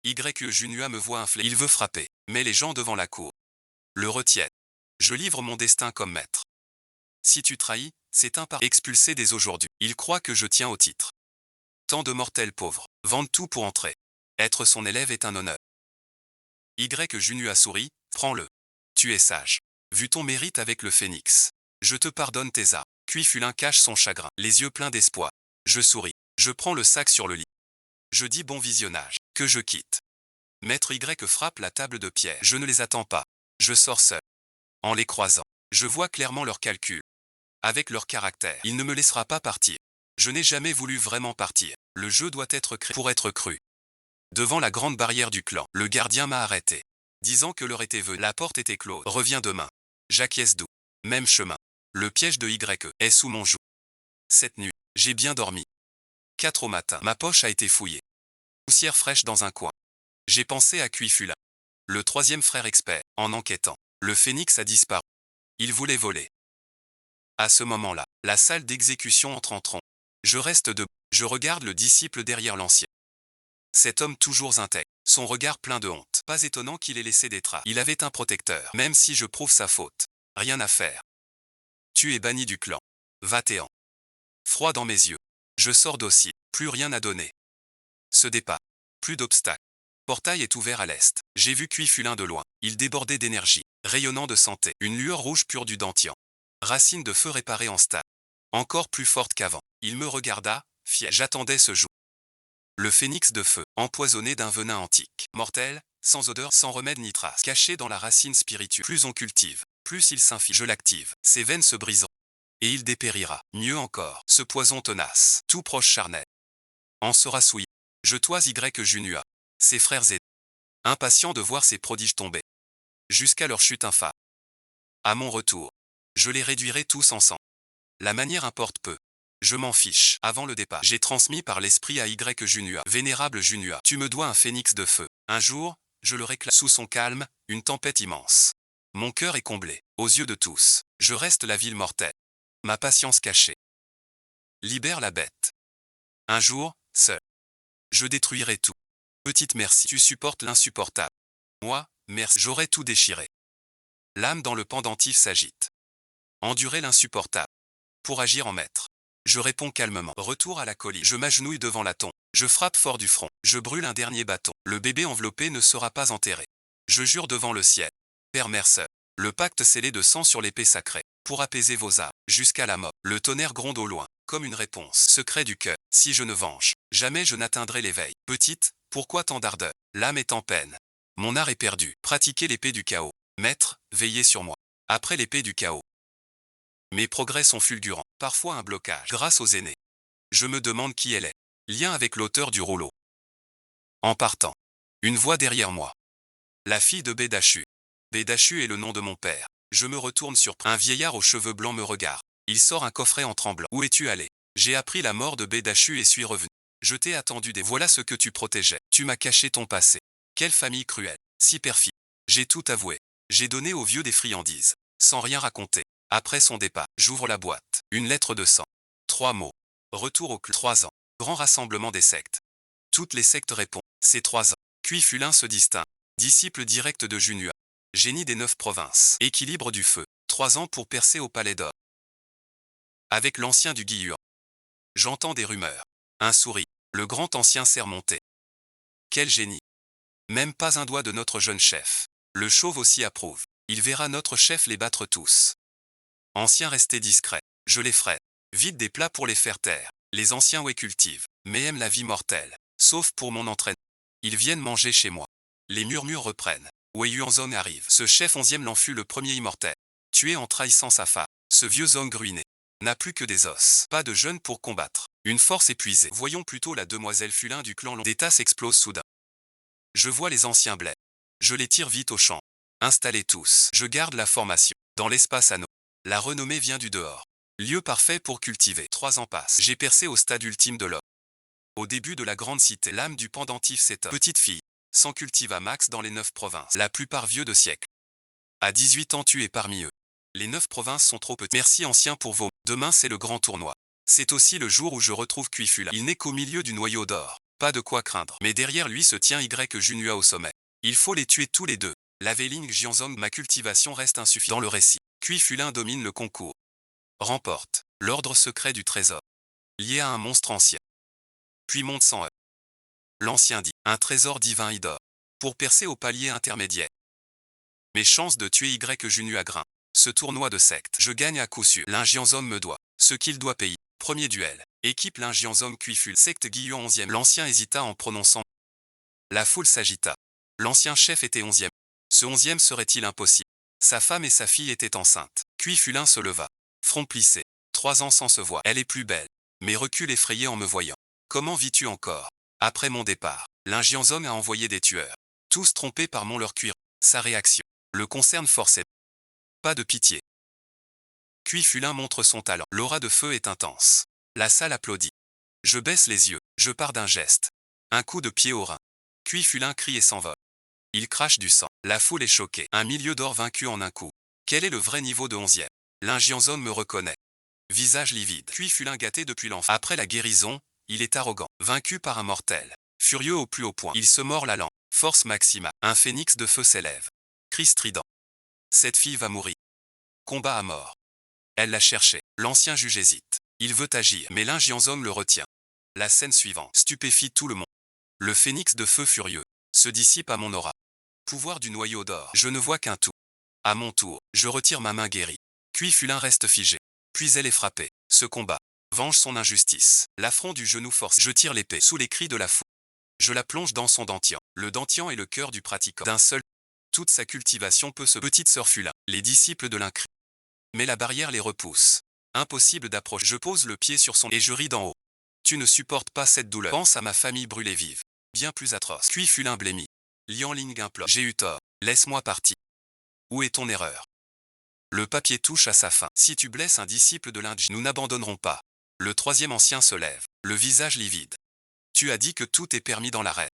Y Junua me voit inflé. Il veut frapper, mais les gens devant la cour le retiennent. Je livre mon destin comme maître. Si tu trahis, c'est expulsé dès aujourd'hui. Il croit que je tiens au titre. Tant de mortels pauvres vendent tout pour entrer. Être son élève est un honneur. Y Junua sourit, prends-le. Tu es sage. Vu ton mérite avec le phénix. Je te pardonne tes arts. Kui-Fulin cache son chagrin, les yeux pleins d'espoir. Je souris. Je prends le sac sur le lit. Je dis bon visionnage. Que je quitte. Maître Y frappe la table de pierre. Je ne les attends pas. Je sors seul. En les croisant, je vois clairement leurs calculs. Avec leur caractère, il ne me laissera pas partir. Je n'ai jamais voulu vraiment partir. Le jeu doit être créé pour être cru. Devant la grande barrière du clan, le gardien m'a arrêté. Disant que l'heure était venue. La porte était close. Reviens demain. J'acquiesce doux. Même chemin. Le piège de Y est sous mon joug. Cette nuit, j'ai bien dormi. 4 au matin, ma poche a été fouillée. Poussière fraîche dans un coin. J'ai pensé à Kui-Fulin. Le troisième frère expert, en enquêtant. Le phénix a disparu. Il voulait voler. À ce moment-là, la salle d'exécution entre en tronc. Je reste debout. Je regarde le disciple derrière l'ancien. Cet homme toujours intègre. Son regard plein de honte. Pas étonnant qu'il ait laissé des traces. Il avait un protecteur. Même si je prouve sa faute. Rien à faire. Tu es banni du clan. Va-t'en. Froid dans mes yeux. Je sors d'aussi. Plus rien à donner. Ce départ. Plus d'obstacles. Portail est ouvert à l'est. J'ai vu Kui-Fulin de loin. Il débordait d'énergie. Rayonnant de santé. Une lueur rouge pure du dentian. Racine de feu réparée en stade. Encore plus forte qu'avant. Il me regarda, fier. J'attendais ce jour. Le phénix de feu, empoisonné d'un venin antique. Mortel, sans odeur, sans remède ni trace. Caché dans la racine spirituelle. Plus on cultive, plus il s'inflige. Je l'active. Ses veines se briseront. Et il dépérira. Mieux encore, ce poison tenace. Tout proche charnel. En sera souillé. Je toise Y Junua. Ses frères aidés. Impatients de voir ces prodiges tomber. Jusqu'à leur chute infâme. À mon retour. Je les réduirai tous ensemble. La manière importe peu. Je m'en fiche. Avant le départ, j'ai transmis par l'esprit à Y Junua. Vénérable Junua, tu me dois un phénix de feu. Un jour, je le réclame. Sous son calme, une tempête immense. Mon cœur est comblé. Aux yeux de tous, je reste la ville mortelle. Ma patience cachée. Libère la bête. Un jour, seul. Je détruirai tout. Petite merci, tu supportes l'insupportable. Moi, merci, j'aurais tout déchiré. L'âme dans le pendentif s'agite. Endurer l'insupportable. Pour agir en maître. Je réponds calmement. Retour à la colline. Je m'agenouille devant la tombe. Je frappe fort du front. Je brûle un dernier bâton. Le bébé enveloppé ne sera pas enterré. Je jure devant le ciel. Père Merceur. Le pacte scellé de sang sur l'épée sacrée. Pour apaiser vos âmes. Jusqu'à la mort. Le tonnerre gronde au loin. Comme une réponse. Secret du cœur. Si je ne venge, jamais je n'atteindrai l'éveil. Petite, pourquoi tant d'ardeur? L'âme est en peine. Mon art est perdu. Pratiquez l'épée du chaos. Maître, veillez sur moi. Après l'épée du chaos. Mes progrès sont fulgurants. Parfois un blocage. Grâce aux aînés. Je me demande qui elle est. Lien avec l'auteur du rouleau. En partant. Une voix derrière moi. La fille de Bédachu. Bédachu est le nom de mon père. Je me retourne surpris. Un vieillard aux cheveux blancs me regarde. Il sort un coffret en tremblant. Où es-tu allé? J'ai appris la mort de Bédachu et suis revenu. Je t'ai attendu des... Voilà ce que tu protégeais. Tu m'as caché ton passé. Quelle famille cruelle. Si perfide. J'ai tout avoué. J'ai donné au vieux des friandises. Sans rien raconter. Après son départ, j'ouvre la boîte. Une lettre de sang. 3 mots. Retour au clan. 3 ans. Grand rassemblement des sectes. Toutes les sectes répondent. C'est 3 ans. Cuifulin se distingue. Disciple direct de Junua. Génie des 9 provinces. Équilibre du feu. 3 ans pour percer au palais d'or. Avec l'ancien du Guilluan. J'entends des rumeurs. Un souris. Le grand ancien sermonté. Quel génie. Même pas un doigt de notre jeune chef. Le chauve aussi approuve. Il verra notre chef les battre tous. Ancien resté discret. Je les ferai. Vide des plats pour les faire taire. Les anciens ouais cultivent, mais aiment la vie mortelle. Sauf pour mon entraînement. Ils viennent manger chez moi. Les murmures reprennent. Wei Yuanzong arrive. Ce chef 11e l'en fut le premier immortel. Tué en trahissant sa femme. Ce vieux homme gruiné. N'a plus que des os. Pas de jeunes pour combattre. Une force épuisée. Voyons plutôt la demoiselle Fulin du clan Long. Des tasses explosent soudain. Je vois les anciens blés. Je les tire vite au champ. Installés tous. Je garde la formation. Dans l'espace anneau. La renommée vient du dehors. Lieu parfait pour cultiver. 3 ans passent. J'ai percé au stade ultime de l'homme. Au début de la grande cité, l'âme du pendentif s'éteint. Petite fille. S'en cultive à max dans les 9 provinces. La plupart vieux de siècles. À 18 ans tu es parmi eux. Les 9 provinces sont trop petites. Merci ancien pour vos... Demain c'est le grand tournoi. C'est aussi le jour où je retrouve Cuifula. Il n'est qu'au milieu du noyau d'or. Pas de quoi craindre. Mais derrière lui se tient Y Junua au sommet. Il faut les tuer tous les deux. La Weiling Jianzong, ma cultivation reste insuffisante. Dans le récit, Cuifulin domine le concours. Remporte l'ordre secret du trésor. Lié à un monstre ancien. Puis monte sans eux. L'ancien dit, un trésor divin y dort. Pour percer au palier intermédiaire. Mes chances de tuer Y Junua grimpent. Ce tournoi de secte, je gagne à coup sûr. L'Injianzom me doit ce qu'il doit payer. Premier duel. Équipe l'Injianzom Cuiful. Secte Guillon 11e. L'ancien hésita en prononçant. La foule s'agita. L'ancien chef était 11e. Ce 11e serait-il impossible? Sa femme et sa fille étaient enceintes. Cuifulin se leva. Front plissé. 3 ans sans se voir. Elle est plus belle. Mais recule effrayé en me voyant. Comment vis-tu encore? Après mon départ, l'Injianzom a envoyé des tueurs. Tous trompés par mon leur cuir. Sa réaction le concerne forcément. Pas de pitié. Cuifulin montre son talent. L'aura de feu est intense. La salle applaudit. Je baisse les yeux. Je pars d'un geste. Un coup de pied au rein. Cuifulin crie et s'envole. Il crache du sang. La foule est choquée. Un milieu d'or vaincu en un coup. Quel est le vrai niveau de 11e? L'Injianzom me reconnaît. Visage livide. Cuifulin gâté depuis l'enfance. Après la guérison, il est arrogant. Vaincu par un mortel. Furieux au plus haut point. Il se mord la langue. Force maxima. Un phénix de feu s'élève. Cri strident. Cette fille va mourir. Combat à mort. Elle l'a cherché. L'ancien juge hésite. Il veut agir, mais l'Injianzom le retient. La scène suivante stupéfie tout le monde. Le phénix de feu furieux se dissipe à mon aura. Pouvoir du noyau d'or. Je ne vois qu'un tout. À mon tour, je retire ma main guérie. Cuifulin reste figé. Puis elle est frappée. Ce combat venge son injustice. L'affront du genou force. Je tire l'épée sous les cris de la foule. Je la plonge dans son dentian. Le dentian est le cœur du pratiquant. D'un seul, toute sa cultivation peut se... Petite sœur Fulin. Les disciples de l'incri. Mais la barrière les repousse. Impossible d'approcher. Je pose le pied sur son... Et je ris d'en haut. Tu ne supportes pas cette douleur. Pense à ma famille brûlée vive. Bien plus atroce. Cuifulin blêmi. Lian Ling implore. J'ai eu tort. Laisse-moi partir. Où est ton erreur? Le papier touche à sa fin. Si tu blesses un disciple de l'Inj, nous n'abandonnerons pas. Le 3e ancien se lève. Le visage livide. Tu as dit que tout est permis dans l'arène.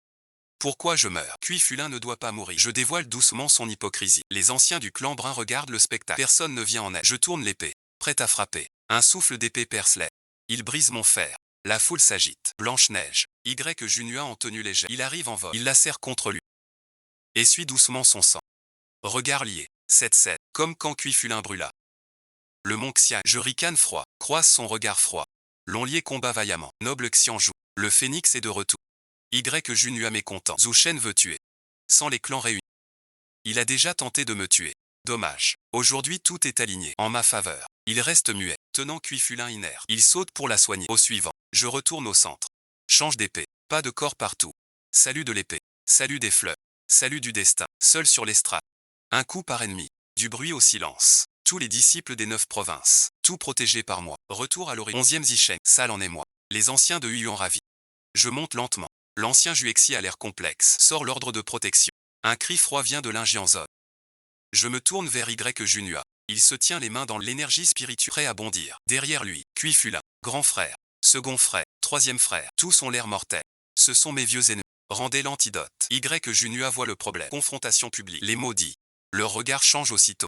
Pourquoi je meurs? Cuifulin ne doit pas mourir. Je dévoile doucement son hypocrisie. Les anciens du clan brun regardent le spectacle. Personne ne vient en aide. Je tourne l'épée. Prêt à frapper. Un souffle d'épée perce l'air. Il brise mon fer. La foule s'agite. Blanche-Neige. Y Junua en tenue légère. Il arrive en vol. Il la serre contre lui. Essuie doucement son sang. Regard lié. Cette scène. Comme quand Cuifulin brûla. Le mont Xian. Je ricane froid. Croise son regard froid. L'onlier combat vaillamment. Noble Xian joue. Le phénix est de retour. Y Junua mécontent. Zhu Shen veut tuer. Sans les clans réunis. Il a déjà tenté de me tuer. Dommage. Aujourd'hui tout est aligné en ma faveur. Il reste muet, tenant Cuifulin inerte. Il saute pour la soigner. Au suivant. Je retourne au centre. Change d'épée. Pas de corps partout. Salut de l'épée. Salut des fleurs. Salut du destin. Seul sur l'estrade. Un coup par ennemi. Du bruit au silence. Tous les disciples des 9 provinces. Tout protégé par moi. Retour à l'horizon. 11e Zicheng. Salle en émoi. Les anciens de Yuan ravis. Je monte lentement. L'ancien Juexi a l'air complexe. Sort l'ordre de protection. Un cri froid vient de l'Injianzon. Je me tourne vers Y Junua. Il se tient les mains dans l'énergie spirituelle, prêt à bondir. Derrière lui, Cuifulin, grand frère, second frère, troisième frère, tous ont l'air mortels. Ce sont mes vieux ennemis. Rendez l'antidote. Y Junua voit le problème. Confrontation publique. Les maudits. Leur regard change aussitôt.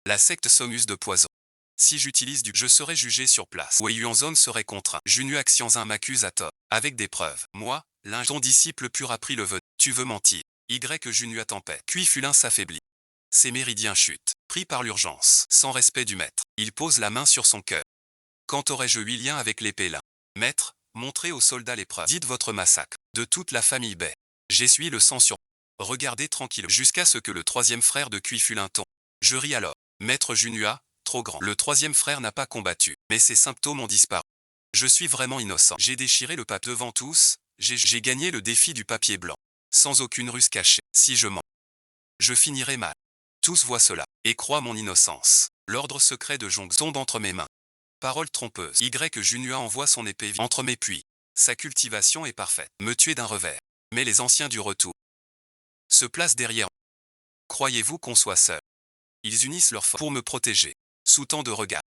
La secte Somus de poison. Si j'utilise je serai jugé sur place. Wei Yuanzon serait contraint. Junua Xianzin m'accuse à tort. Avec des preuves. Moi, ton disciple pur a pris le vœu. Tu veux mentir. Y Junua tempête. Cuifulin s'affaiblit. Ses méridiens chutent, pris par l'urgence, sans respect du maître. Il pose la main sur son cœur. Quand aurais-je eu lien avec l'épée là? Maître, montrez aux soldats l'épreuve. Dites votre massacre, de toute la famille Bai. J'essuie le sang sur. Regardez tranquille, jusqu'à ce que le troisième frère de Cuifulin tombe. Je ris alors. Maître Junua, trop grand. Le troisième frère n'a pas combattu, mais ses symptômes ont disparu. Je suis vraiment innocent. J'ai déchiré le papier devant tous, j'ai gagné le défi du papier blanc. Sans aucune ruse cachée. Si je mens, je finirai mal. Tous voient cela, et croient mon innocence. L'ordre secret de Zhong tombe entre mes mains. Parole trompeuse. Y Junua envoie son épée entre mes puits. Sa cultivation est parfaite. Me tuer d'un revers. Mais les anciens du retour se placent derrière. Croyez-vous qu'on soit seul? Ils unissent leurs forces pour me protéger. Sous tant de regards.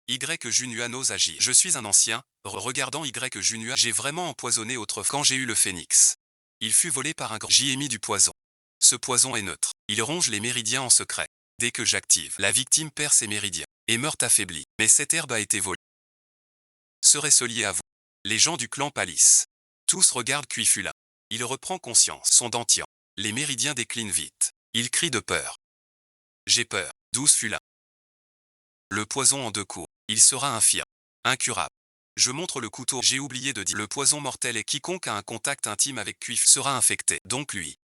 Y Junua n'ose agir. Je suis un ancien. Regardant Y Junua, j'ai vraiment empoisonné autrefois quand j'ai eu le phénix. Il fut volé par un grand. J'y ai mis du poison. Ce poison est neutre. Il ronge les méridiens en secret. Dès que j'active, la victime perd ses méridiens et meurt affaiblie. Mais cette herbe a été volée. Serait-ce lié à vous? Les gens du clan pâlissent. Tous regardent Cuifulin. Il reprend conscience. Son dentier. Les méridiens déclinent vite. Il crie de peur. J'ai peur. 12 Fulin. Le poison en 2 coups. Il sera infirme. Incurable. Je montre le couteau. J'ai oublié de dire. Le poison mortel est quiconque a un contact intime avec Cuif sera infecté. Donc lui.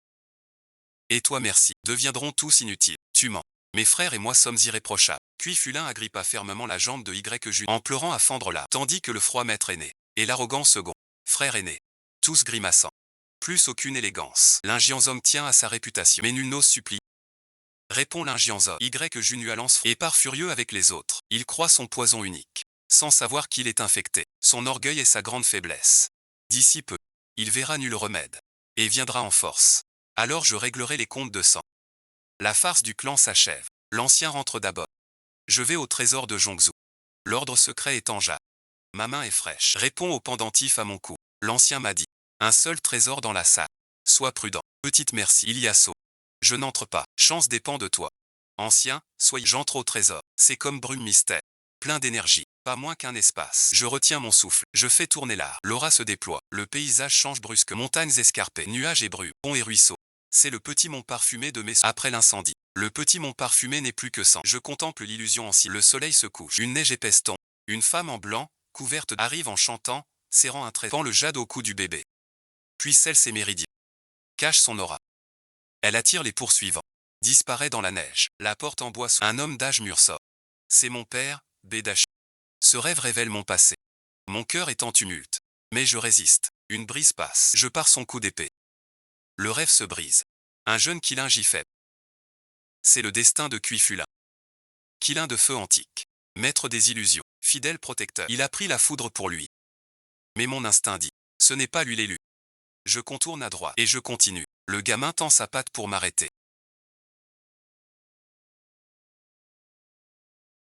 Et toi merci, deviendront tous inutiles. Tu mens. Mes frères et moi sommes irréprochables. Cuifulin agrippa fermement la jambe de Y Junua en pleurant à fendre là, tandis que le froid maître aîné et l'arrogant second frère aîné, tous grimaçant. Plus aucune élégance. L'Injianzong tient à sa réputation, mais nul n'ose supplier. Répond l'Injianzong. Y Junua lance et part furieux avec les autres. Il croit son poison unique, sans savoir qu'il est infecté. Son orgueil est sa grande faiblesse. D'ici peu, il verra nul remède et viendra en force. Alors je réglerai les comptes de sang. La farce du clan s'achève. L'ancien rentre d'abord. Je vais au trésor de Zhongzhou. L'ordre secret est en jade. Ma main est fraîche. Réponds au pendentif à mon cou. L'ancien m'a dit. Un seul trésor dans la salle. Sois prudent. Petite merci. Il y a saut. Je n'entre pas. Chance dépend de toi. Ancien, soyez. J'entre au trésor. C'est comme brume mystère. Plein d'énergie. Pas moins qu'un espace. Je retiens mon souffle. Je fais tourner l'art. L'aura se déploie. Le paysage change brusque. Montagnes escarpées. Nuages et brumes. Ponts et ruisseaux. C'est le petit mont parfumé de mes. Après l'incendie. Le petit mont parfumé n'est plus que sang. Je contemple l'illusion en si. Le soleil se couche. Une neige épaisse tombe. Une femme en blanc, couverte, arrive en chantant, serrant un trait. Pend le jade au cou du bébé. Puis scelle ses méridiens. Cache son aura. Elle attire les poursuivants. Disparaît dans la neige. La porte en bois. Un homme d'âge mûr sort. C'est mon père, Bédachi. Ce rêve révèle mon passé. Mon cœur est en tumulte. Mais je résiste. Une brise passe. Je pars son coup d'épée. Le rêve se brise. Un jeune Qilin j'y fait. C'est le destin de Cuifulin. Qilin de feu antique. Maître des illusions. Fidèle protecteur. Il a pris la foudre pour lui. Mais mon instinct dit. Ce n'est pas lui l'élu. Je contourne à droite. Et je continue. Le gamin tend sa patte pour m'arrêter.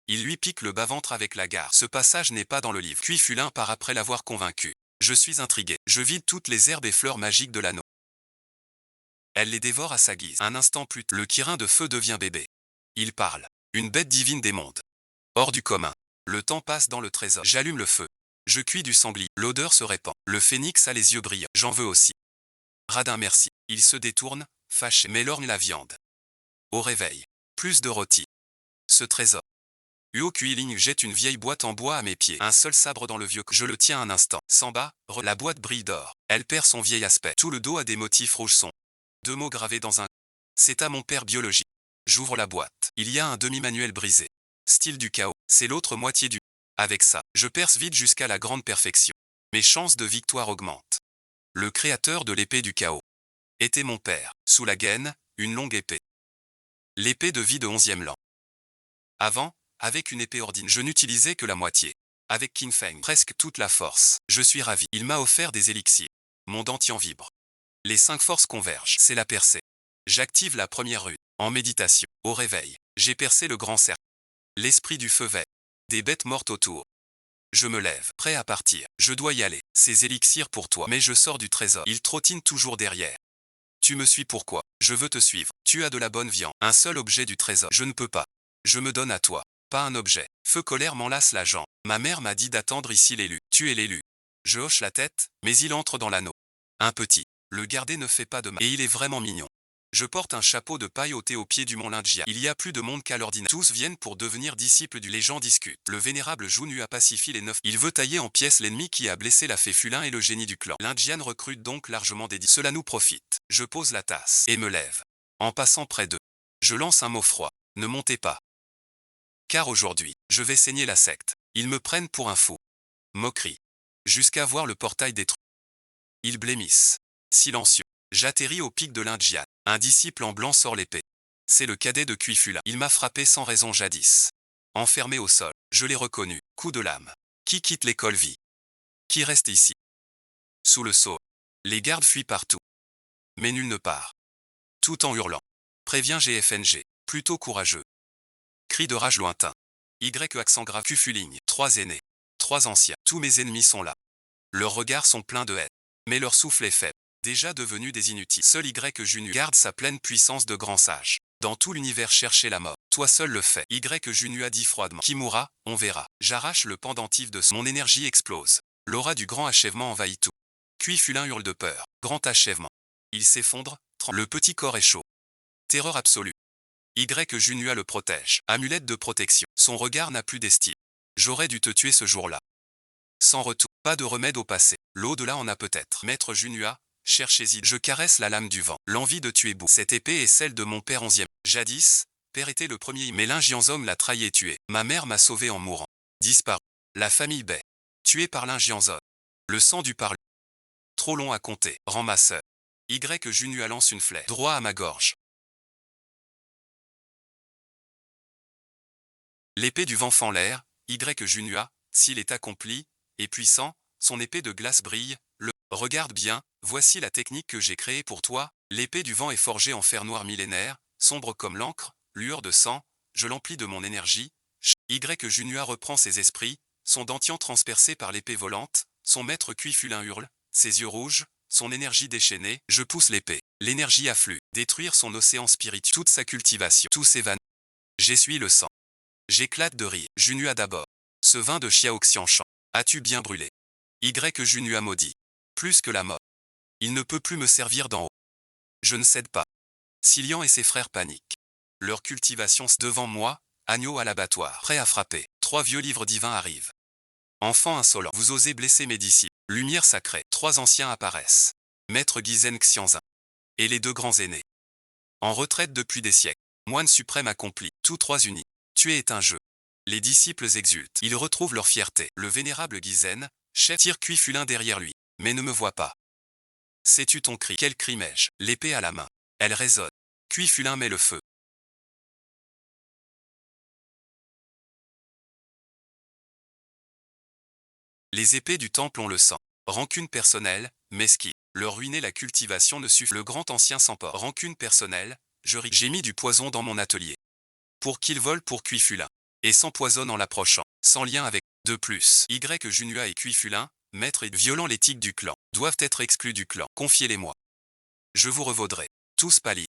Il lui pique le bas-ventre avec la garde. Ce passage n'est pas dans le livre. Cuifulin part après l'avoir convaincu. Je suis intrigué. Je vide toutes les herbes et fleurs magiques de l'anneau. Elle les dévore à sa guise. Un instant plus tard, le Kirin de feu devient bébé. Il parle. Une bête divine des mondes. Hors du commun. Le temps passe dans le trésor. J'allume le feu. Je cuis du sanglier. L'odeur se répand. Le phénix a les yeux brillants. J'en veux aussi. Radin merci. Il se détourne, fâché, mais lorgne la viande. Au réveil. Plus de rôti. Ce trésor. Huo Kuiling jette une vieille boîte en bois à mes pieds. Un seul sabre dans le vieux. Je le tiens un instant. Samba, la boîte brille d'or. Elle perd son vieil aspect. Tout le dos a des motifs rouges sombres. 2 mots gravés dans un. C'est à mon père biologie. J'ouvre la boîte. Il y a un demi-manuel brisé. Style du chaos. C'est l'autre moitié du. Avec ça, je perce vite jusqu'à la grande perfection. Mes chances de victoire augmentent. Le créateur de l'épée du chaos était mon père. Sous la gaine, une longue épée. L'épée de vie de 11e lan. Avant, avec une épée ordinaire, je n'utilisais que la moitié. Avec Qin Feng, presque toute la force. Je suis ravi. Il m'a offert des élixirs. Mon dentier en vibre. Les 5 forces convergent. C'est la percée. J'active la première rune. En méditation. Au réveil. J'ai percé le grand cercle. L'esprit du feu vert. Des bêtes mortes autour. Je me lève, prêt à partir. Je dois y aller. Ces élixirs pour toi. Mais je sors du trésor. Il trottine toujours derrière. Tu me suis pourquoi? Je veux te suivre. Tu as de la bonne viande. Un seul objet du trésor. Je ne peux pas. Je me donne à toi. Pas un objet. Feu colère m'enlace la jambe. Ma mère m'a dit d'attendre ici l'élu. Tu es l'élu. Je hoche la tête, mais il entre dans l'anneau. Un petit. Le garder ne fait pas de mal. Et il est vraiment mignon. Je porte un chapeau de paille ôté au pied du mont Lindjia. Il y a plus de monde qu'à l'ordinaire. Tous viennent pour devenir disciples du. Les gens discutent. Le vénérable Junyu a pacifié les 9. Il veut tailler en pièces l'ennemi qui a blessé la fée Fulin et le génie du clan. Lindjian recrute donc largement des. Cela nous profite. Je pose la tasse et me lève. En passant près d'eux, je lance un mot froid. Ne montez pas. Car aujourd'hui, je vais saigner la secte. Ils me prennent pour un fou. Moquerie. Jusqu'à voir le portail détruit. Ils blêmissent. Silencieux. J'atterris au pic de l'Indjian. Un disciple en blanc sort l'épée. C'est le cadet de Kuifula. Il m'a frappé sans raison jadis. Enfermé au sol, je l'ai reconnu. Coup de lame. Qui quitte l'école vit. Qui reste ici? Sous le sceau. Les gardes fuient partout. Mais nul ne part. Tout en hurlant. Préviens GFNG. Plutôt courageux. Cri de rage lointain. Y accent grave. Kufuling. 3 aînés. 3 anciens. Tous mes ennemis sont là. Leurs regards sont pleins de haine. Mais leur souffle est faible. Déjà devenu des inutiles. Seul Junyu garde sa pleine puissance de grand sage. Dans tout l'univers chercher la mort. Toi seul le fais. Junyu a dit froidement. Qui mourra, on verra. J'arrache le pendentif de son. Mon énergie explose. L'aura du grand achèvement envahit tout. Kuifulin hurle de peur. Grand achèvement. Il s'effondre. Le petit corps est chaud. Terreur absolue. Junyu le protège. Amulette de protection. Son regard n'a plus d'estime. J'aurais dû te tuer ce jour-là. Sans retour. Pas de remède au passé. L'au-delà en a peut-être. Maître Junua, cherchez-y. Je caresse la lame du vent. L'envie de tuer Bou. Cette épée est celle de mon père 11e. Jadis, père était le premier. Mais l'Injianzom l'a trahi et tué. Ma mère m'a sauvé en mourant. Disparu. La famille Bai. Tuée par l'Injianzom. Le sang du parler. Trop long à compter. Rends ma sœur. Junua lance une flèche. Droit à ma gorge. L'épée du vent fend l'air. Junua, s'il est accompli, et puissant, son épée de glace brille. Regarde bien, voici la technique que j'ai créée pour toi. L'épée du vent est forgée en fer noir millénaire, sombre comme l'encre, lueur de sang. Je l'emplis de mon énergie. Junua reprend ses esprits, son dentier transpercé par l'épée volante. Son maître Kuifulin hurle, ses yeux rouges, son énergie déchaînée. Je pousse l'épée. L'énergie afflue. Détruire son océan spirituel. Toute sa cultivation. Tout s'évanouit. J'essuie le sang. J'éclate de rire. Junua d'abord. Ce vin de Xiaoxian chant. As-tu bien brûlé? Junua maudit. Plus que la mort. Il ne peut plus me servir d'en haut. Je ne cède pas. Silian et ses frères paniquent. Leur cultivation devant moi, agneau à l'abattoir, prêt à frapper. 3 vieux livres divins arrivent. Enfant insolent, vous osez blesser mes disciples. Lumière sacrée, 3 anciens apparaissent. Maître Gizen Xianzin. Et les 2 grands aînés. En retraite depuis des siècles. Moine suprême accompli, tous 3 unis. Tuer est un jeu. Les disciples exultent. Ils retrouvent leur fierté. Le vénérable Gizen, chef, tire Kuifulin derrière lui. Mais ne me vois pas. Sais-tu ton cri? Quel cri mets-je? L'épée à la main. Elle résonne. Kuifulin met le feu. Les épées du temple ont le sang. Rancune personnelle, mesquine. Leur ruiner la cultivation ne suffit. Le grand ancien s'emporte. Rancune personnelle, j'ai mis du poison dans mon atelier. Pour qu'il vole pour Kuifulin. Et s'empoisonne en l'approchant. Sans lien avec. De plus, Junua et Kuifulin, maître et violant l'éthique du clan, doivent être exclus du clan. Confiez-les-moi. Je vous revaudrai. Tous pâlis.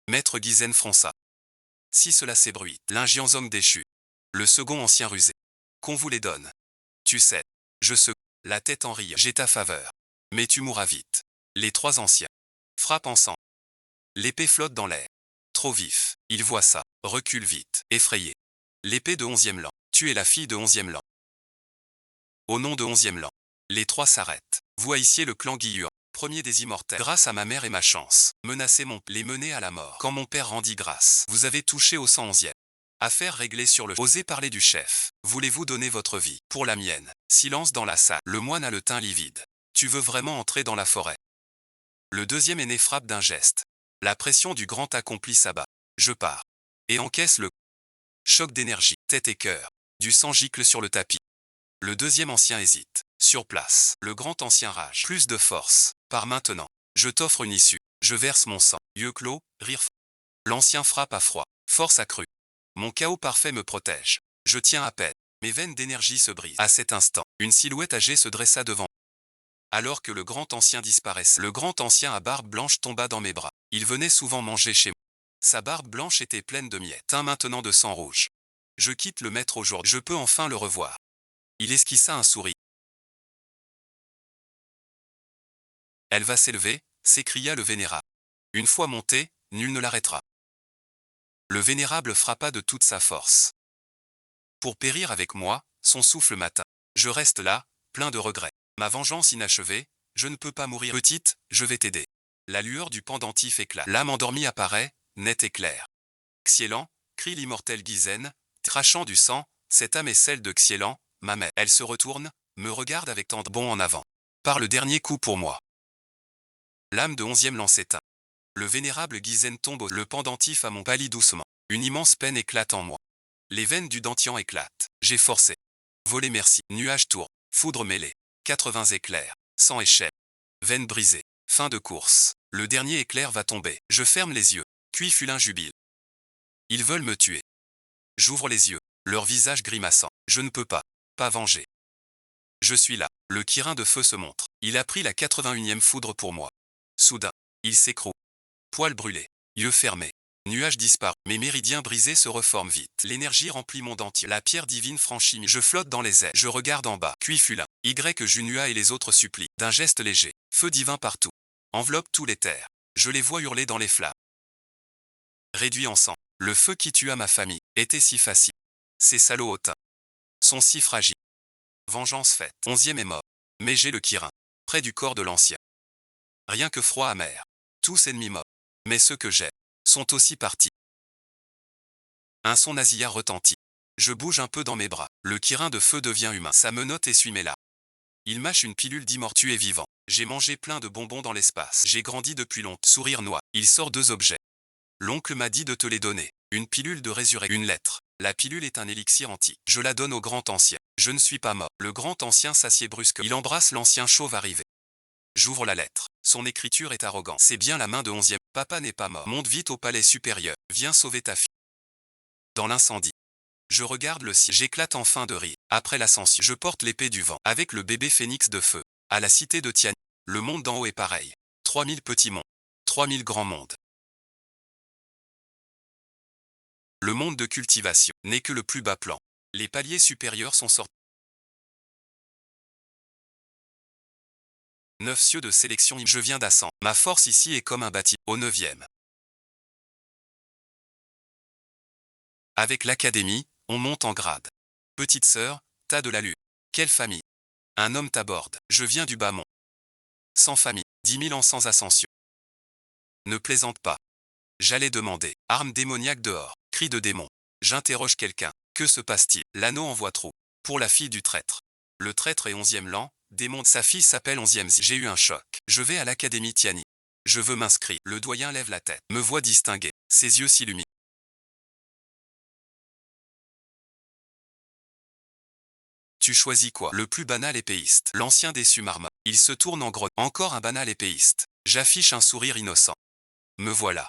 Maître Gizen fronça. Si cela s'ébruite, l'Injianzong déchu. Le second ancien rusé. Qu'on vous les donne. Tu sais. Je secoue. La tête en rire. J'ai ta faveur. Mais tu mourras vite. Les 3 anciens. Frappent ensemble. L'épée flotte dans l'air. Trop vif. Il voit ça. Recule vite. Effrayé. L'épée de 11e lan. Tu es la fille de 11e lan. Au nom de 11e lan. Les trois s'arrêtent. Vous haïssiez le clan Guiyuan, premier des immortels. Grâce à ma mère et ma chance, menacez les mener à la mort. Quand mon père rendit grâce, vous avez touché au 111e. Affaire réglée sur le... Osez parler du chef. Voulez-vous donner votre vie pour la mienne? Silence dans la salle. Le moine a le teint livide. Tu veux vraiment entrer dans la forêt? Le deuxième aîné frappe d'un geste. La pression du grand accompli s'abat. Je pars. Et encaisse le choc d'énergie, tête et cœur. Du sang gicle sur le tapis. Le deuxième ancien hésite. Sur place. Le grand ancien rage. Plus de force. Par maintenant. Je t'offre une issue. Je verse mon sang. Yeux clos, rire. L'ancien frappe à froid. Force accrue. Mon chaos parfait me protège. Je tiens à peine. Mes veines d'énergie se brisent. À cet instant, une silhouette âgée se dressa devant. Alors que le grand ancien disparaissait, le grand ancien à barbe blanche tomba dans mes bras. Il venait souvent manger chez moi. Sa barbe blanche était pleine de miettes, teint maintenant de sang rouge. Je quitte le maître aujourd'hui. Je peux enfin le revoir. Il esquissa un sourire. Elle va s'élever, s'écria le vénérable. Une fois montée, nul ne l'arrêtera. Le vénérable frappa de toute sa force. Pour périr avec moi, son souffle m'atteint. Je reste là, plein de regrets. Ma vengeance inachevée, je ne peux pas mourir. Petite, je vais t'aider. La lueur du pendentif éclate. L'âme endormie apparaît, nette et claire. Xielan, crie l'immortel Guizen, crachant du sang, cette âme est celle de Xielan, ma mère. Elle se retourne, me regarde avec tendre bond en avant. Par le dernier coup pour moi. L'âme de 11e lan s'éteint. Le vénérable Guizen tombe. Le pendentif à mon pâlit doucement. Une immense peine éclate en moi. Les veines du dentian éclatent. J'ai forcé. Volé merci. Nuage tourne. Foudre mêlée. 80 éclairs. Sang et chair. Veines brisées. Fin de course. Le dernier éclair va tomber. Je ferme les yeux. Cuifulin jubile. Ils veulent me tuer. J'ouvre les yeux. Leur visage grimaçant. Je ne peux pas. Pas venger. Je suis là. Le Kirin de feu se montre. Il a pris la 81e foudre pour moi. Soudain. Il s'écroule. Poils brûlés. Yeux fermés. Nuages disparus. Mes méridiens brisés se reforment vite. L'énergie remplit mon dentier. La pierre divine franchit. Je flotte dans les airs. Je regarde en bas. Cuifulin. Junua et les autres supplient. D'un geste léger. Feu divin partout. Enveloppe tous les terres. Je les vois hurler dans les flammes. Réduits en sang. Le feu qui tua ma famille était si facile. Ces salauds hautains sont si fragiles. Vengeance faite. 11e est mort. Mais j'ai le Kirin. Près du corps de l'ancien. Rien que froid amer. Tous ennemis morts. Mais ceux que j'aime sont aussi partis. Un son nasillard retentit. Je bouge un peu dans mes bras. Le Kirin de feu devient humain. Sa menotte essuie mes larmes. Il mâche une pilule d'immortu et vivant. J'ai mangé plein de bonbons dans l'espace. J'ai grandi depuis longtemps. Sourire noir. Il sort 2 objets. L'oncle m'a dit de te les donner. Une pilule de résurrection. Une lettre. La pilule est un élixir antique. Je la donne au grand ancien. Je ne suis pas mort. Le grand ancien s'assied brusquement. Il embrasse l'ancien chauve arrivé. J'ouvre la lettre. Son écriture est arrogante. C'est bien la main de 11e. Papa n'est pas mort. Monte vite au palais supérieur. Viens sauver ta fille. Dans l'incendie. Je regarde le ciel. J'éclate enfin de rire. Après l'ascension, je porte l'épée du vent. Avec le bébé phénix de feu. À la cité de Tian. Le monde d'en haut est pareil. 3000 petits mondes. 3000 grands mondes. Le monde de cultivation n'est que le plus bas plan. Les paliers supérieurs sont sortis. 9 cieux de sélection. Je viens d'ascendre. Ma force ici est comme un bâtiment. Au 9e. Avec l'académie, on monte en grade. Petite sœur, t'as de l'allure. Quelle famille. Un homme t'aborde. Je viens du bas mont. Sans famille. 10 000 ans sans ascension. Ne plaisante pas. J'allais demander. Arme démoniaque dehors. Cri de démon. J'interroge quelqu'un. Que se passe-t-il? L'anneau envoie trop. Pour la fille du traître. Le traître est 11e lan. Démon. Sa fille s'appelle 11e. J'ai eu un choc. Je vais à l'académie Tiani. Je veux m'inscrire. Le doyen lève la tête. Me voit distinguer. Ses yeux s'illuminent. Tu choisis quoi? Le plus banal épéiste. L'ancien déçu marmotte. Il se tourne en grotte. Encore un banal épéiste. J'affiche un sourire innocent. Me voilà.